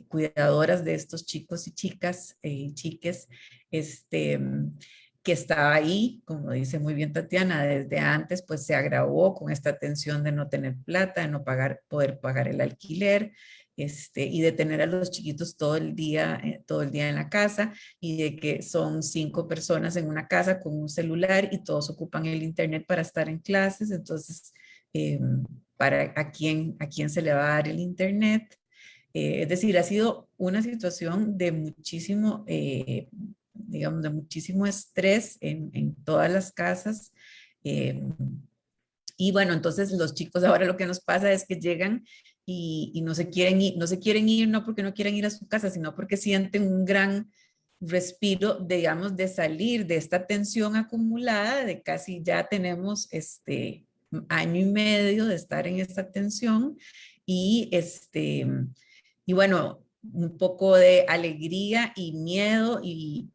cuidadoras de estos chicos y chicas y chiques, que estaba ahí, como dice muy bien Tatiana, desde antes, pues se agravó con esta tensión de no tener plata, de no poder pagar el alquiler, y de tener a los chiquitos todo el día en la casa, y de que son 5 personas en una casa con un celular y todos ocupan el internet para estar en clases. Entonces, ¿a quién se le va a dar el internet? Es decir, ha sido una situación de muchísimo, digamos, de muchísimo estrés en todas las casas. eh, y bueno, entonces los chicos ahora lo que nos pasa es que llegan y no se quieren ir no porque no quieren ir a su casa, sino porque sienten un gran respiro, digamos, de salir de esta tensión acumulada, de casi ya tenemos año y medio de estar en esta tensión, y y bueno, un poco de alegría y miedo y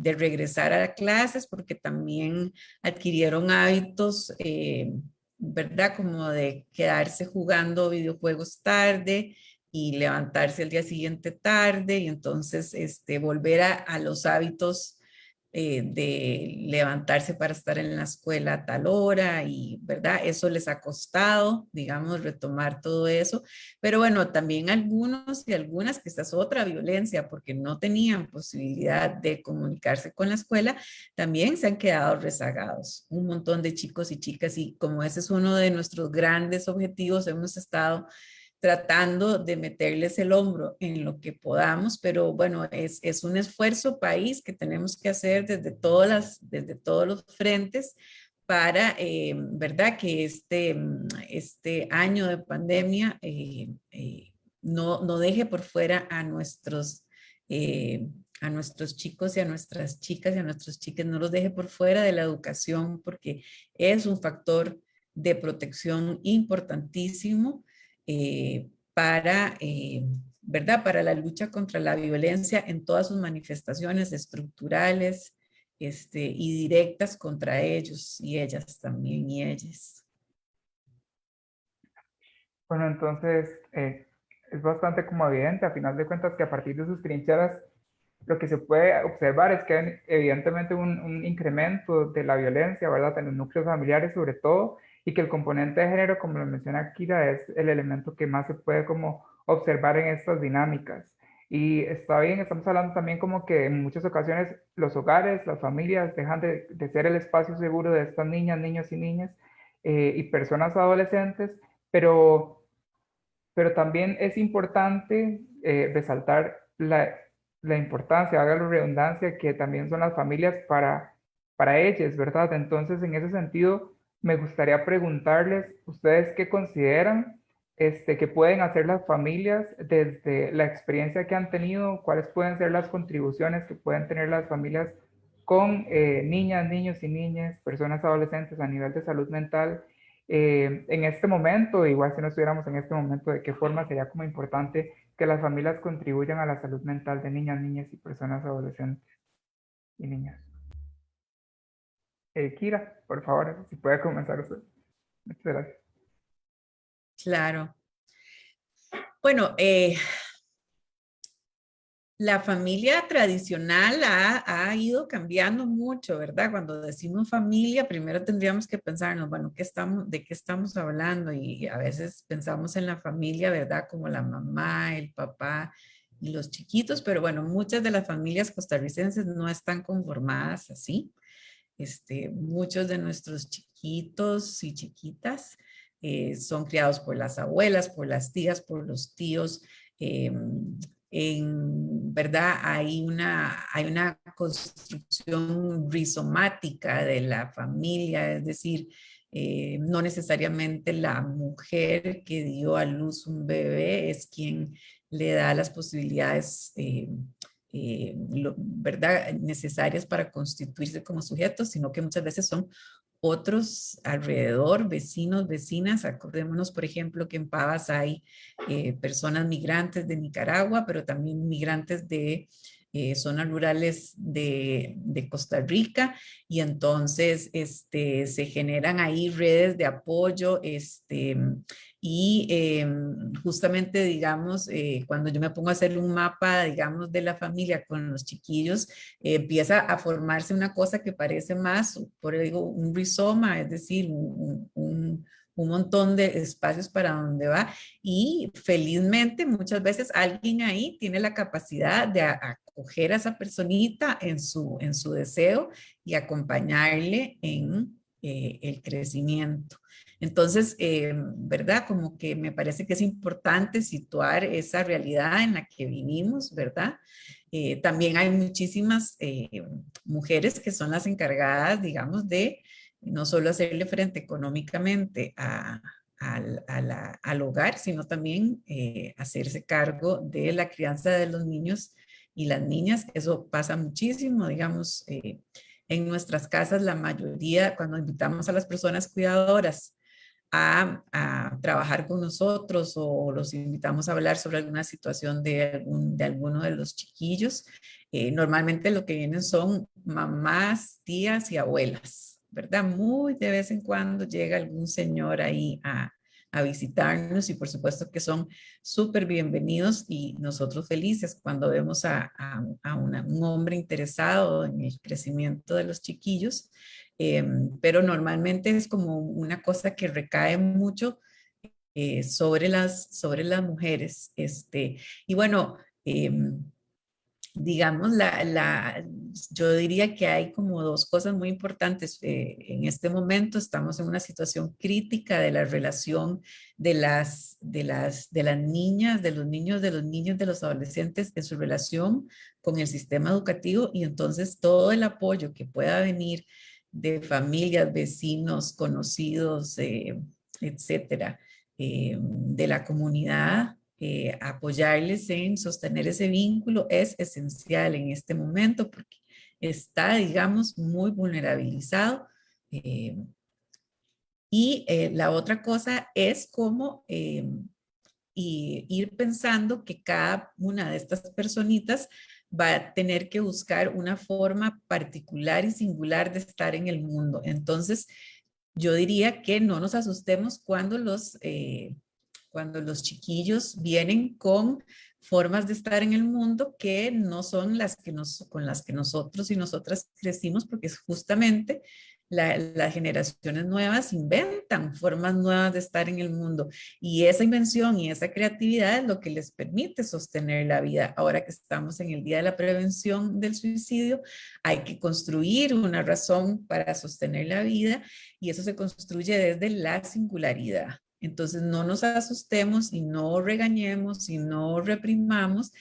de regresar a clases, porque también adquirieron hábitos, ¿verdad? Como de quedarse jugando videojuegos tarde y levantarse el día siguiente tarde, y entonces volver a los hábitos de levantarse para estar en la escuela a tal hora, y, ¿verdad? Eso les ha costado, digamos, retomar todo eso. Pero bueno, también algunos y algunas, que esta es otra violencia, porque no tenían posibilidad de comunicarse con la escuela, también se han quedado rezagados. Un montón de chicos y chicas, y como ese es uno de nuestros grandes objetivos, hemos estado tratando de meterles el hombro en lo que podamos, pero bueno, es un esfuerzo país que tenemos que hacer desde todos los frentes para, ¿verdad? Que este año de pandemia no deje por fuera a nuestros chicos y a nuestras chicas y a nuestros chicos, no los deje por fuera de la educación, porque es un factor de protección importantísimo ¿verdad? Para la lucha contra la violencia en todas sus manifestaciones estructurales y directas contra ellos y ellas también y ellas. Bueno, entonces es bastante como evidente, a final de cuentas, que a partir de sus trincheras lo que se puede observar es que hay evidentemente un incremento de la violencia, ¿verdad? En los núcleos familiares sobre todo, y que el componente de género, como lo menciona Kira, es el elemento que más se puede como observar en estas dinámicas. Y está bien, estamos hablando también como que en muchas ocasiones los hogares, las familias dejan de ser el espacio seguro de estas niñas, niños y niñas y personas adolescentes, pero también es importante resaltar la importancia, haga la redundancia, que también son las familias para ellas, ¿verdad? Entonces, en ese sentido, me gustaría preguntarles, ¿ustedes qué consideran que pueden hacer las familias desde la experiencia que han tenido? ¿Cuáles pueden ser las contribuciones que pueden tener las familias con niñas, niños y niñas, personas adolescentes a nivel de salud mental? En este momento, igual si no estuviéramos en este momento, ¿de qué forma sería como importante que las familias contribuyan a la salud mental de niñas, niñas y personas adolescentes y niñas? Kira, por favor, si puede comenzar usted. Muchas gracias. Claro. Bueno, la familia tradicional ha ido cambiando mucho, ¿verdad? Cuando decimos familia, primero tendríamos que pensarnos, bueno, ¿de qué estamos hablando? Y a veces pensamos en la familia, ¿verdad? Como la mamá, el papá y los chiquitos, pero bueno, muchas de las familias costarricenses no están conformadas así. Muchos de nuestros chiquitos y chiquitas son criados por las abuelas, por las tías, por los tíos. En verdad hay una construcción rizomática de la familia, es decir, no necesariamente la mujer que dio a luz un bebé es quien le da las posibilidades ¿verdad? Necesarias para constituirse como sujetos, sino que muchas veces son otros alrededor, vecinos, vecinas. Acordémonos, por ejemplo, que en Pavas hay personas migrantes de Nicaragua, pero también migrantes de zonas rurales de Costa Rica, y entonces se generan ahí redes de apoyo, y justamente, digamos, cuando yo me pongo a hacer un mapa, digamos, de la familia con los chiquillos, empieza a formarse una cosa que parece más, por digo, un rizoma, es decir, un montón de espacios para donde va, y felizmente muchas veces alguien ahí tiene la capacidad de acoger a esa personita en su deseo y acompañarle en el crecimiento. Entonces, ¿verdad? Como que me parece que es importante situar esa realidad en la que vivimos, ¿verdad? También hay muchísimas mujeres que son las encargadas, digamos, de no solo hacerle frente económicamente al hogar, sino también hacerse cargo de la crianza de los niños y las niñas. Eso pasa muchísimo, digamos, en nuestras casas la mayoría, cuando invitamos a las personas cuidadoras a trabajar con nosotros o los invitamos a hablar sobre alguna situación de alguno de los chiquillos, normalmente lo que vienen son mamás, tías y abuelas, ¿verdad? Muy de vez en cuando llega algún señor ahí a visitarnos, y por supuesto que son súper bienvenidos, y nosotros felices cuando vemos a un hombre interesado en el crecimiento de los chiquillos. Pero normalmente es como una cosa que recae mucho sobre las mujeres. Y bueno, digamos, yo diría que hay como dos cosas muy importantes. En este momento estamos en una situación crítica de la relación de las niñas, de los niños, de los adolescentes en su relación con el sistema educativo, y entonces todo el apoyo que pueda venir de familias, vecinos, conocidos, etcétera, de la comunidad, apoyarles en sostener ese vínculo es esencial en este momento porque está, digamos, muy vulnerabilizado. La otra cosa es cómo ir pensando que cada una de estas personitas va a tener que buscar una forma particular y singular de estar en el mundo. Entonces, yo diría que no nos asustemos cuando los chiquillos vienen con formas de estar en el mundo que no son con las que nosotros y nosotras crecimos, porque es justamente las generaciones nuevas inventan formas nuevas de estar en el mundo, y esa invención y esa creatividad es lo que les permite sostener la vida. Ahora que estamos en el Día de la Prevención del Suicidio, hay que construir una razón para sostener la vida, y eso se construye desde la singularidad. Entonces no nos asustemos y no regañemos y no reprimamos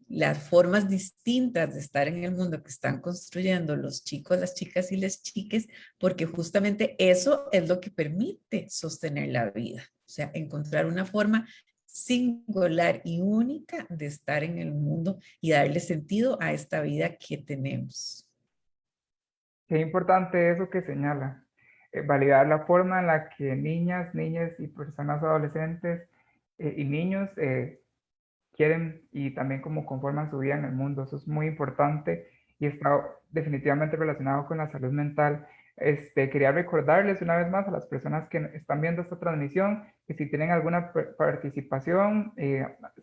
las formas distintas de estar en el mundo que están construyendo los chicos, las chicas y las chiques, porque justamente eso es lo que permite sostener la vida. O sea, encontrar una forma singular y única de estar en el mundo y darle sentido a esta vida que tenemos. Qué importante eso que señala. Validar la forma en la que niñas, niñas y personas adolescentes y niños quieren y también cómo conforman su vida en el mundo. Eso es muy importante y está definitivamente relacionado con la salud mental. Quería recordarles una vez más a las personas que están viendo esta transmisión que si tienen alguna participación,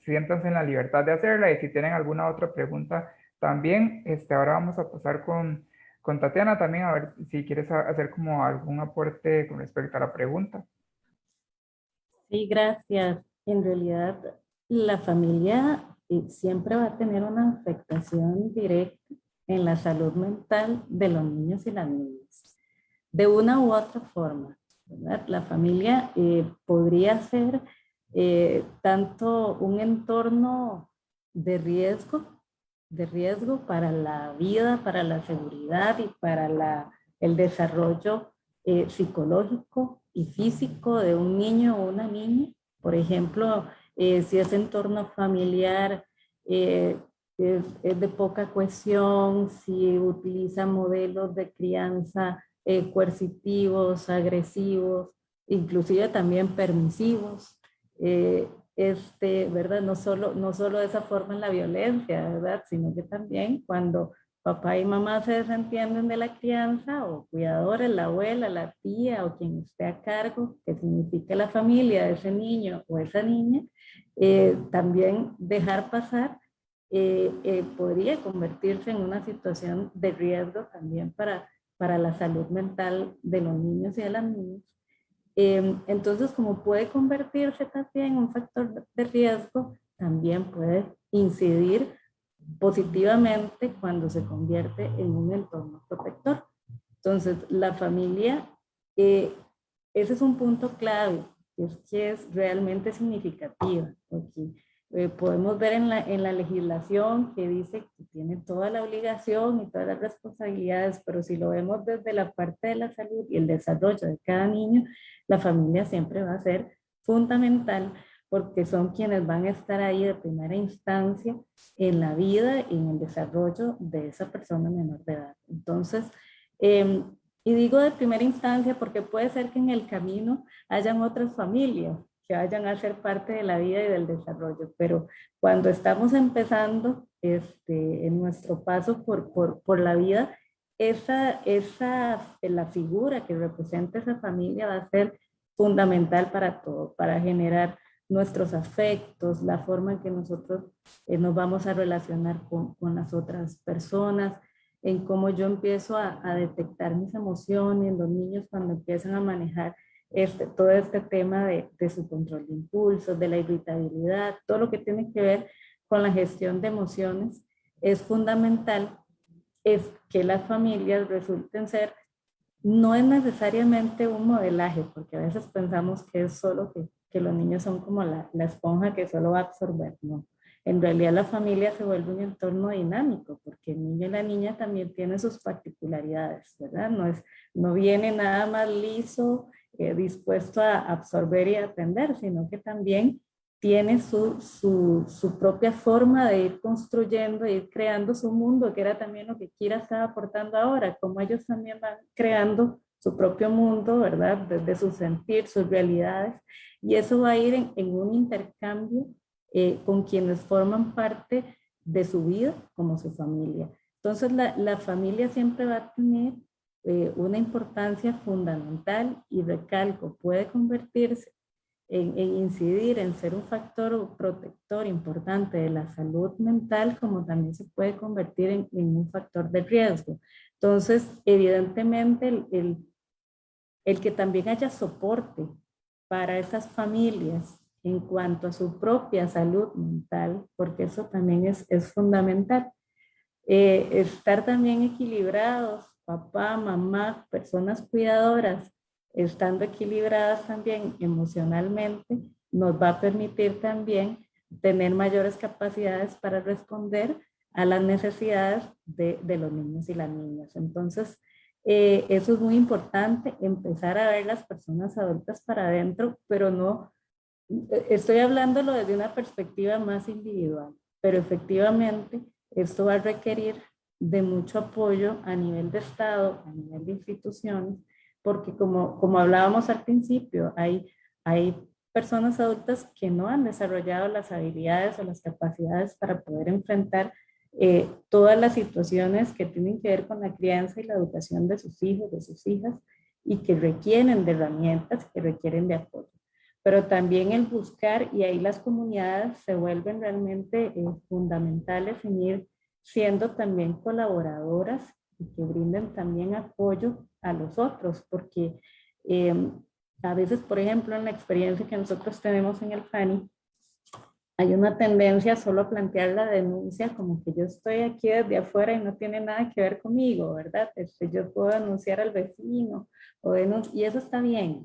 siéntanse en la libertad de hacerla, y si tienen alguna otra pregunta también, ahora vamos a pasar con Tatiana también, a ver si quieres hacer como algún aporte con respecto a la pregunta. Sí, gracias. En realidad, la familia siempre va a tener una afectación directa en la salud mental de los niños y las niñas, de una u otra forma, ¿verdad? La familia podría ser tanto un entorno de riesgo para la vida, para la seguridad y para el desarrollo psicológico y físico de un niño o una niña. Por ejemplo, si ese entorno familiar es de poca cohesión, si utiliza modelos de crianza coercitivos, agresivos, inclusive también permisivos, ¿verdad? No solo de esa forma en la violencia, ¿verdad? Sino que también cuando papá y mamá se desentienden de la crianza, o cuidadores, la abuela, la tía o quien esté a cargo, que significa la familia de ese niño o esa niña, también dejar pasar podría convertirse en una situación de riesgo también para la salud mental de los niños y de las niñas. Entonces, como puede convertirse también en un factor de riesgo, también puede incidir positivamente cuando se convierte en un entorno protector. Entonces, la familia, ese es un punto clave, que es realmente significativa. Okay. Podemos ver en la legislación que dice que tiene toda la obligación y todas las responsabilidades, pero si lo vemos desde la parte de la salud y el desarrollo de cada niño, la familia siempre va a ser fundamental, porque son quienes van a estar ahí de primera instancia en la vida y en el desarrollo de esa persona menor de edad. Entonces, y digo de primera instancia porque puede ser que en el camino hayan otras familias que vayan a ser parte de la vida y del desarrollo, pero cuando estamos empezando en nuestro paso por la vida, la figura que representa esa familia va a ser fundamental para todo, para generar nuestros afectos, la forma en que nosotros nos vamos a relacionar con las otras personas, en cómo yo empiezo a detectar mis emociones, los niños cuando empiezan a manejar todo este tema de su control de impulsos, de la irritabilidad, todo lo que tiene que ver con la gestión de emociones, es fundamental es que las familias resulten ser, no es necesariamente un modelaje, porque a veces pensamos que es solo que los niños son como la esponja que solo va a absorber, no. En realidad la familia se vuelve un entorno dinámico, porque el niño y la niña también tienen sus particularidades, ¿verdad? No viene nada más liso, dispuesto a absorber y atender, sino que también tiene su propia forma de ir construyendo, de ir creando su mundo, que era también lo que Kira estaba aportando ahora, como ellos también van creando su propio mundo, ¿verdad? Desde su sentir, sus realidades, y eso va a ir en un intercambio con quienes forman parte de su vida como su familia. Entonces la familia siempre va a tener una importancia fundamental y recalco, puede convertirse en incidir, en ser un factor protector importante de la salud mental, como también se puede convertir en un factor de riesgo. Entonces, evidentemente, el que también haya soporte para esas familias en cuanto a su propia salud mental, porque eso también es fundamental. Estar también equilibrados, papá, mamá, personas cuidadoras, estando equilibradas también emocionalmente, nos va a permitir también tener mayores capacidades para responder a las necesidades de los niños y las niñas. Entonces, eso es muy importante, empezar a ver las personas adultas para adentro, pero no, estoy hablándolo desde una perspectiva más individual, pero efectivamente esto va a requerir de mucho apoyo a nivel de Estado, a nivel de instituciones, porque como hablábamos al principio, hay personas adultas que no han desarrollado las habilidades o las capacidades para poder enfrentar todas las situaciones que tienen que ver con la crianza y la educación de sus hijos, de sus hijas, y que requieren de herramientas, que requieren de apoyo. Pero también el buscar, y ahí las comunidades se vuelven realmente fundamentales en ir siendo también colaboradoras y que brinden también apoyo a los otros, porque a veces, por ejemplo, en la experiencia que nosotros tenemos en el PANI, hay una tendencia solo a plantear la denuncia como que yo estoy aquí desde afuera y no tiene nada que ver conmigo, ¿verdad? Yo puedo denunciar al vecino y eso está bien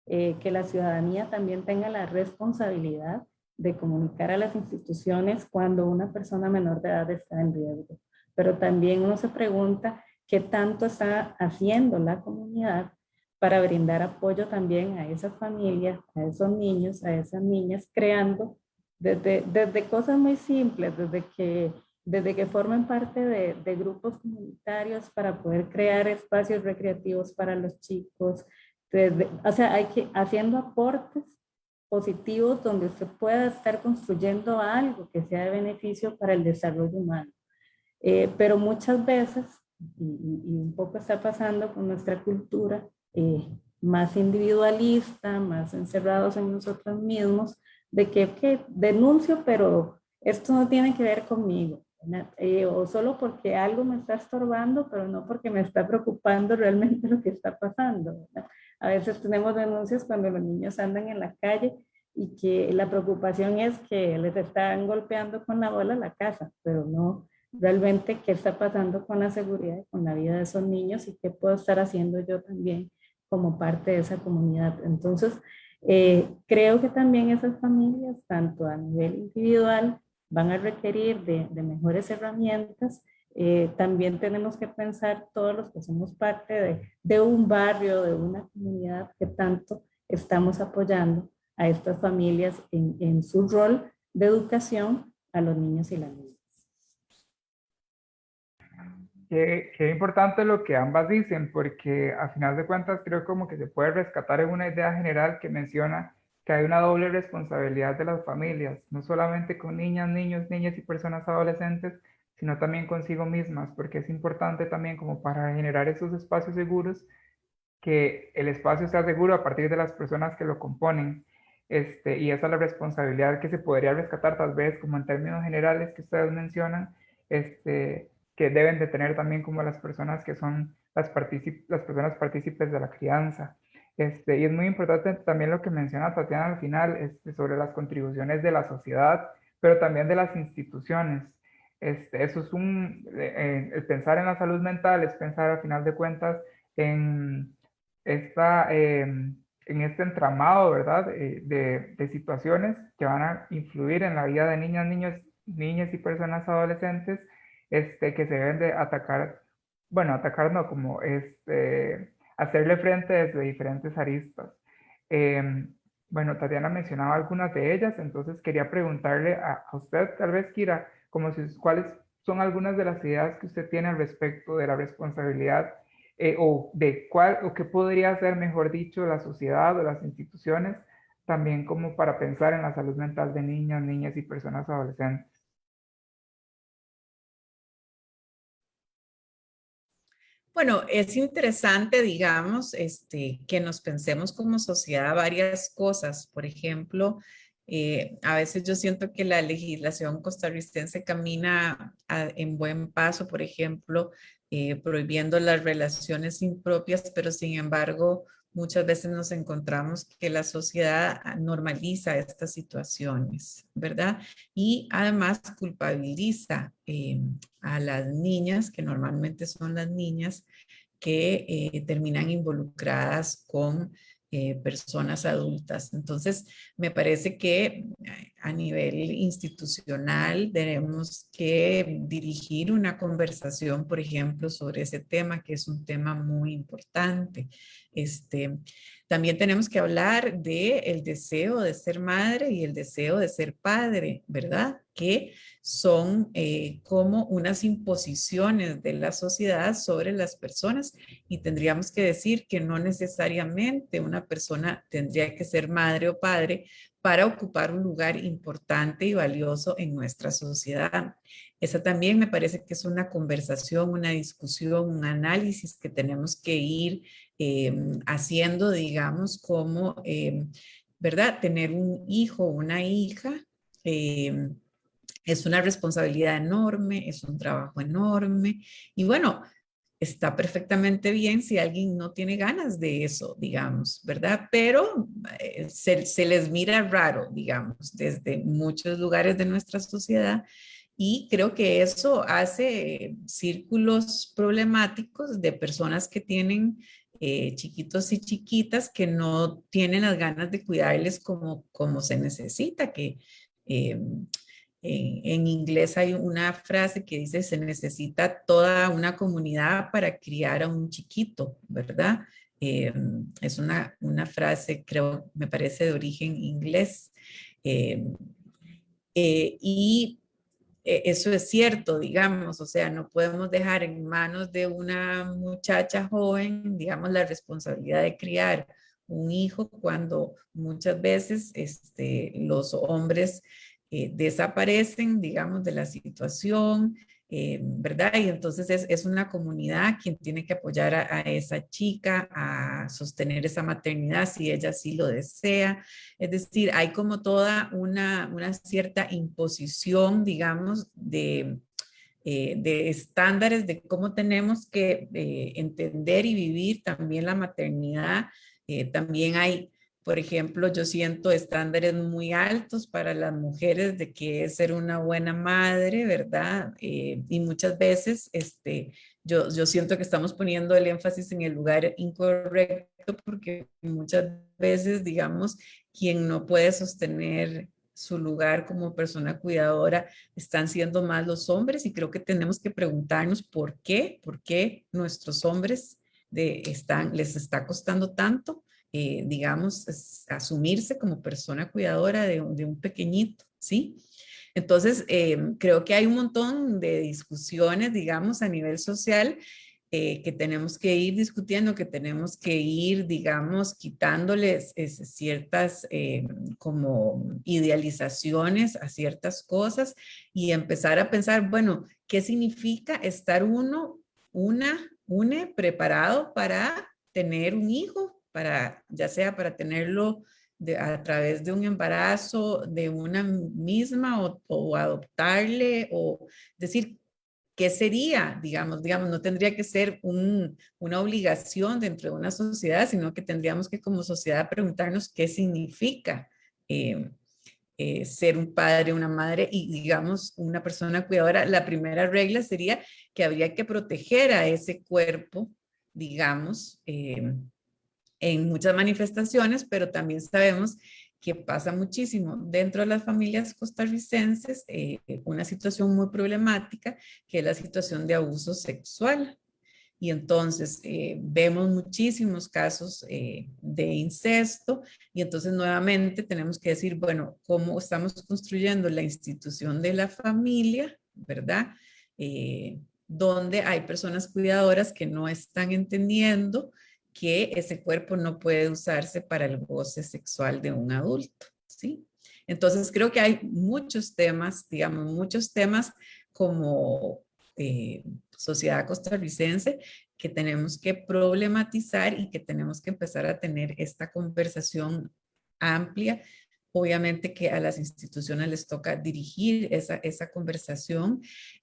que la ciudadanía también tenga la responsabilidad de comunicar a las instituciones cuando una persona menor de edad está en riesgo. Pero también uno se pregunta qué tanto está haciendo la comunidad para brindar apoyo también a esas familias, a esos niños, a esas niñas, creando desde cosas muy simples, desde que formen parte de grupos comunitarios para poder crear espacios recreativos para los chicos, o sea, haciendo aportes positivos donde usted pueda estar construyendo algo que sea de beneficio para el desarrollo humano. Pero muchas veces, y un poco está pasando con nuestra cultura, más individualista, más encerrados en nosotros mismos, de que denuncio, pero esto no tiene que ver conmigo, o solo porque algo me está estorbando, pero no porque me está preocupando realmente lo que está pasando, ¿verdad? A veces tenemos denuncias cuando los niños andan en la calle y que la preocupación es que les están golpeando con la bola la casa, pero no realmente qué está pasando con la seguridad, con la vida de esos niños y qué puedo estar haciendo yo también como parte de esa comunidad. Entonces, creo que también esas familias, tanto a nivel individual, van a requerir de mejores herramientas. También tenemos que pensar todos los que somos parte de un barrio, de una comunidad, que tanto estamos apoyando a estas familias en su rol de educación a los niños y las niñas. Qué importante lo que ambas dicen, porque a final de cuentas creo como que se puede rescatar en una idea general que menciona que hay una doble responsabilidad de las familias, no solamente con niñas, niños, niñas y personas adolescentes, sino también consigo mismas, porque es importante también como para generar esos espacios seguros, que el espacio sea seguro a partir de las personas que lo componen. Y esa es la responsabilidad que se podría rescatar tal vez como en términos generales que ustedes mencionan, que deben de tener también como las personas que son las personas partícipes de la crianza. Y es muy importante también lo que menciona Tatiana al final, sobre las contribuciones de la sociedad, pero también de las instituciones. Eso es el pensar en la salud mental es pensar a final de cuentas en, en este entramado, ¿verdad? De situaciones que van a influir en la vida de niñas, niños, niñas y personas adolescentes, que se deben de atacar, bueno, atacar no, como hacerle frente desde diferentes aristas. Em, bueno, Tatiana mencionaba algunas de ellas, entonces quería preguntarle a usted, tal vez, Kira, como si, cuáles son algunas de las ideas que usted tiene al respecto de la responsabilidad o de cuál o qué podría hacer, mejor dicho, la sociedad o las instituciones, también como para pensar en la salud mental de niños, niñas y personas adolescentes. Bueno, es interesante, digamos, que nos pensemos como sociedad varias cosas. Por ejemplo, a veces yo siento que la legislación costarricense camina en buen paso, por ejemplo, prohibiendo las relaciones impropias, pero sin embargo, muchas veces nos encontramos que la sociedad normaliza estas situaciones, ¿verdad? Y además culpabiliza a las niñas, que normalmente son las niñas, que terminan involucradas con personas adultas. Entonces, me parece que a nivel institucional tenemos que dirigir una conversación, por ejemplo, sobre ese tema, que es un tema muy importante. También tenemos que hablar del deseo de ser madre y el deseo de ser padre, ¿verdad? Que son como unas imposiciones de la sociedad sobre las personas y tendríamos que decir que no necesariamente una persona tendría que ser madre o padre para ocupar un lugar importante y valioso en nuestra sociedad. Esa también me parece que es una conversación, una discusión, un análisis que tenemos que ir haciendo, digamos, como, ¿verdad? Tener un hijo o una hija. Es una responsabilidad enorme, es un trabajo enorme y bueno, está perfectamente bien si alguien no tiene ganas de eso, digamos, ¿verdad? Pero se les mira raro, digamos, desde muchos lugares de nuestra sociedad y creo que eso hace círculos problemáticos de personas que tienen chiquitos y chiquitas que no tienen las ganas de cuidarles como se necesita, que eh, en inglés hay una frase que dice, se necesita toda una comunidad para criar a un chiquito, ¿verdad? Es una frase, creo, me parece de origen inglés. Eh, y eso es cierto, digamos, o sea, no podemos dejar en manos de una muchacha joven, digamos, la responsabilidad de criar un hijo cuando muchas veces los hombres desaparecen, digamos, de la situación, ¿verdad? Y entonces es una comunidad quien tiene que apoyar a esa chica a sostener esa maternidad si ella sí lo desea. Es decir, hay como toda una cierta imposición, digamos, de estándares de cómo tenemos que entender y vivir también la maternidad. También hay, por ejemplo, yo siento estándares muy altos para las mujeres de qué es ser una buena madre, ¿verdad? Y muchas veces yo siento que estamos poniendo el énfasis en el lugar incorrecto porque muchas veces, digamos, quien no puede sostener su lugar como persona cuidadora están siendo más los hombres y creo que tenemos que preguntarnos por qué nuestros hombres les está costando tanto, digamos, asumirse como persona cuidadora de un pequeñito, ¿sí? Entonces, creo que hay un montón de discusiones, digamos, a nivel social que tenemos que ir discutiendo, que tenemos que ir, digamos, quitándoles ciertas como idealizaciones a ciertas cosas y empezar a pensar, bueno, ¿qué significa estar une preparado para tener un hijo, para, ya sea para tenerlo a través de un embarazo de una misma o adoptarle o decir, ¿qué sería? Digamos, no tendría que ser una obligación dentro de una sociedad, sino que tendríamos que como sociedad preguntarnos qué significa ser un padre, una madre y digamos una persona cuidadora, la primera regla sería que habría que proteger a ese cuerpo, digamos, en muchas manifestaciones, pero también sabemos que pasa muchísimo dentro de las familias costarricenses, una situación muy problemática, que es la situación de abuso sexual. Y entonces vemos muchísimos casos de incesto y entonces nuevamente tenemos que decir, bueno, ¿cómo estamos construyendo la institución de la familia, verdad? Donde hay personas cuidadoras que no están entendiendo que ese cuerpo no puede usarse para el goce sexual de un adulto, ¿sí? Entonces creo que hay muchos temas, digamos, muchos temas como sociedad costarricense que tenemos que problematizar y que tenemos que empezar a tener esta conversación amplia. Obviamente que a las instituciones les toca dirigir esa conversación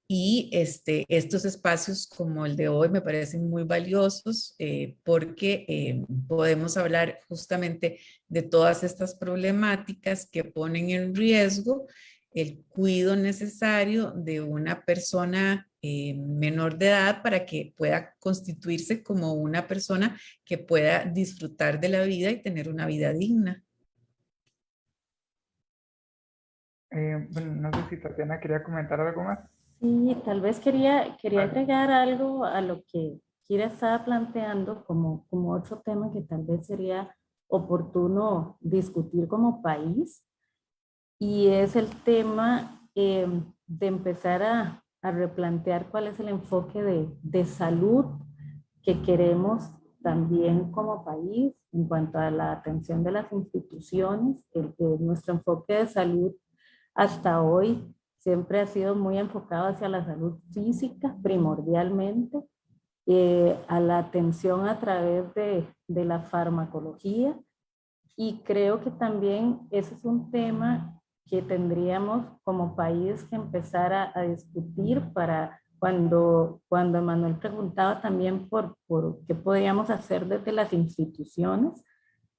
y estos espacios como el de hoy me parecen muy valiosos porque podemos hablar justamente de todas estas problemáticas que ponen en riesgo el cuidado necesario de una persona menor de edad para que pueda constituirse como una persona que pueda disfrutar de la vida y tener una vida digna. Bueno, no sé si Tatiana quería comentar algo más. Sí, tal vez quería agregar algo a lo que Kira estaba planteando como otro tema que tal vez sería oportuno discutir como país, y es el tema de empezar a replantear cuál es el enfoque de salud que queremos también como país en cuanto a la atención de las instituciones. Nuestro enfoque de salud hasta hoy siempre ha sido muy enfocado hacia la salud física primordialmente, a la atención a través de la farmacología, y creo que también ese es un tema que tendríamos como país que empezar a discutir para cuando Manuel preguntaba también por qué podríamos hacer desde las instituciones.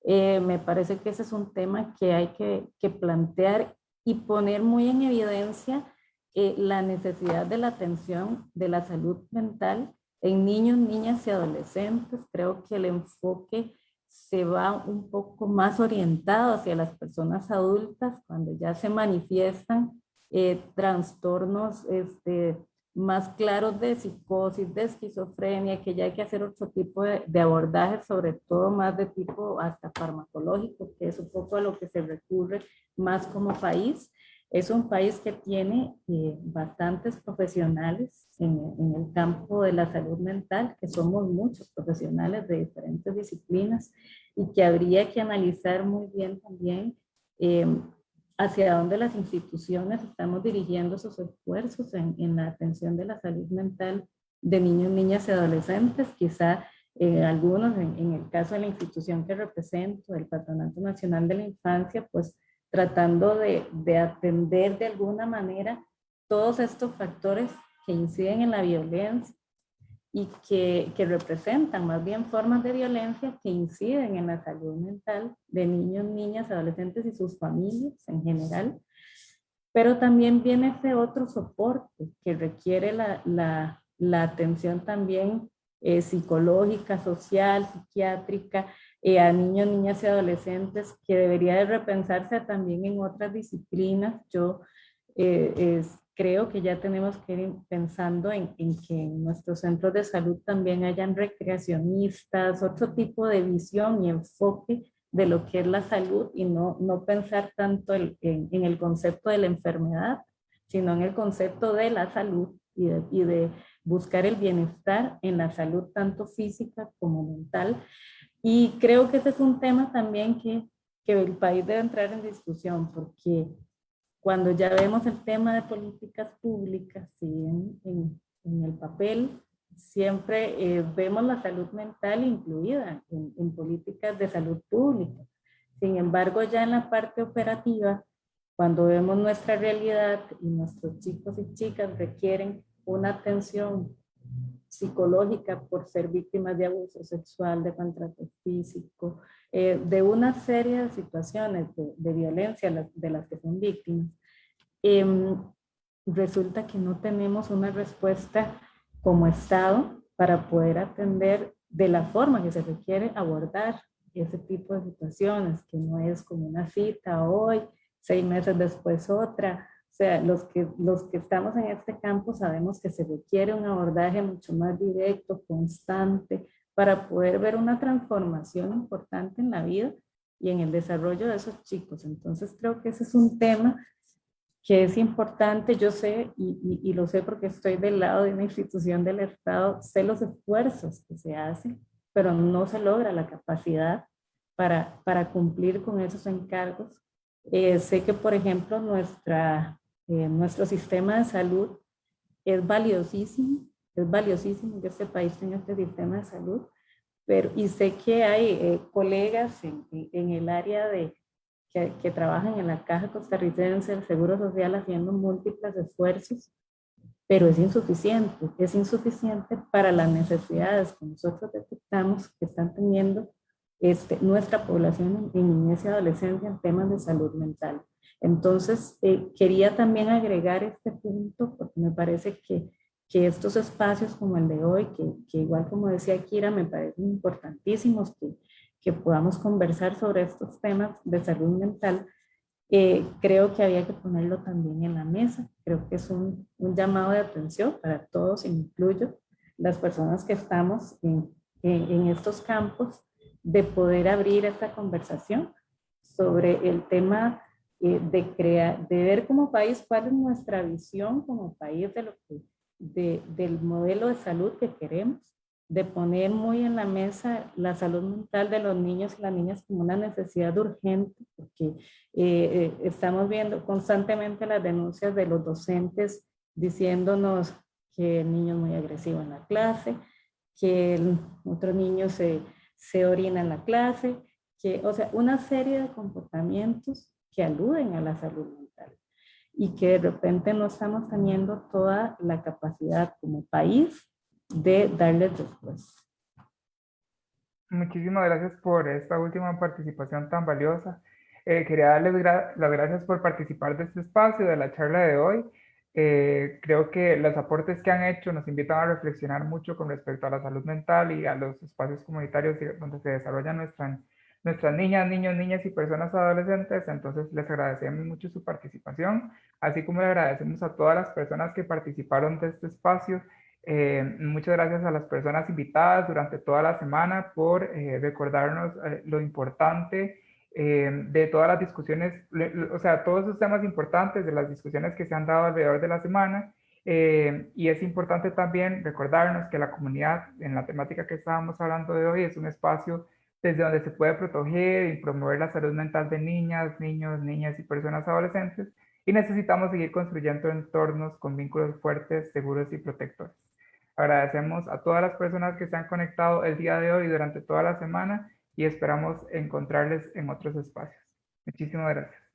Me parece que ese es un tema que hay que plantear y poner muy en evidencia la necesidad de la atención de la salud mental en niños, niñas y adolescentes. Creo que el enfoque se va un poco más orientado hacia las personas adultas cuando ya se manifiestan trastornos más claros de psicosis, de esquizofrenia, que ya hay que hacer otro tipo de abordaje, sobre todo más de tipo hasta farmacológico, que es un poco a lo que se recurre más como país. Es un país que tiene bastantes profesionales en el campo de la salud mental, que somos muchos profesionales de diferentes disciplinas y que habría que analizar muy bien también hacia dónde las instituciones estamos dirigiendo sus esfuerzos en la atención de la salud mental de niños, niñas y adolescentes. Quizá algunos, en el caso de la institución que represento, el Patronato Nacional de la Infancia, pues tratando de atender de alguna manera todos estos factores que inciden en la violencia y que representan más bien formas de violencia que inciden en la salud mental de niños, niñas, adolescentes y sus familias en general. Pero también viene ese otro soporte que requiere la atención también psicológica, social, psiquiátrica, a niños, niñas y adolescentes, que debería de repensarse también en otras disciplinas. Yo creo que ya tenemos que ir pensando en que en nuestros centros de salud también hayan recreacionistas, otro tipo de visión y enfoque de lo que es la salud, y no pensar tanto en el concepto de la enfermedad, sino en el concepto de la salud y de buscar el bienestar en la salud tanto física como mental. Y creo que ese es un tema también que el país debe entrar en discusión, porque cuando ya vemos el tema de políticas públicas, ¿sí? en el papel, siempre vemos la salud mental incluida en políticas de salud pública. Sin embargo, ya en la parte operativa, cuando vemos nuestra realidad y nuestros chicos y chicas requieren una atención psicológica por ser víctimas de abuso sexual, de maltrato físico, de una serie de situaciones de violencia de las que son víctimas, resulta que no tenemos una respuesta como Estado para poder atender de la forma que se requiere abordar ese tipo de situaciones, que no es como una cita hoy, 6 meses después otra. O sea, los que estamos en este campo sabemos que se requiere un abordaje mucho más directo, constante, para poder ver una transformación importante en la vida y en el desarrollo de esos chicos. Entonces creo que ese es un tema que es importante. Yo sé, y lo sé porque estoy del lado de una institución del Estado, sé los esfuerzos que se hacen, pero no se logra la capacidad para cumplir con esos encargos. Sé que, por ejemplo, nuestro sistema de salud es valiosísimo que este país tenga este sistema de salud, pero, y sé que hay colegas en el área que trabajan en la Caja Costarricense del Seguro Social haciendo múltiples esfuerzos, pero es insuficiente para las necesidades que nosotros detectamos que están teniendo nuestra población en niñez y adolescencia en temas de salud mental. Entonces, quería también agregar este punto porque me parece que estos espacios como el de hoy, que igual como decía Kira, me parecen importantísimos, que podamos conversar sobre estos temas de salud mental. Creo que había que ponerlo también en la mesa. Creo que es un llamado de atención para todos, incluyo las personas que estamos en estos campos, de poder abrir esta conversación sobre el tema de ver como país cuál es nuestra visión como país del modelo de salud que queremos, de poner muy en la mesa la salud mental de los niños y las niñas como una necesidad urgente, porque estamos viendo constantemente las denuncias de los docentes diciéndonos que el niño es muy agresivo en la clase, que el otro niño se orina en la clase, o sea, una serie de comportamientos que aluden a la salud mental y que de repente no estamos teniendo toda la capacidad como país de darles respuesta. Muchísimas gracias por esta última participación tan valiosa. Quería darles las gracias por participar de este espacio, de la charla de hoy. Creo que los aportes que han hecho nos invitan a reflexionar mucho con respecto a la salud mental y a los espacios comunitarios donde se desarrollan nuestras niñas, niños, niñas y personas adolescentes. Entonces les agradecemos mucho su participación, así como le agradecemos a todas las personas que participaron de este espacio. Muchas gracias a las personas invitadas durante toda la semana por recordarnos lo importante de todas las discusiones, o sea, todos esos temas importantes de las discusiones que se han dado alrededor de la semana. Y es importante también recordarnos que la comunidad, en la temática que estábamos hablando de hoy, es un espacio desde donde se puede proteger y promover la salud mental de niñas, niños, niñas y personas adolescentes, y necesitamos seguir construyendo entornos con vínculos fuertes, seguros y protectores. Agradecemos a todas las personas que se han conectado el día de hoy y durante toda la semana y esperamos encontrarles en otros espacios. Muchísimas gracias.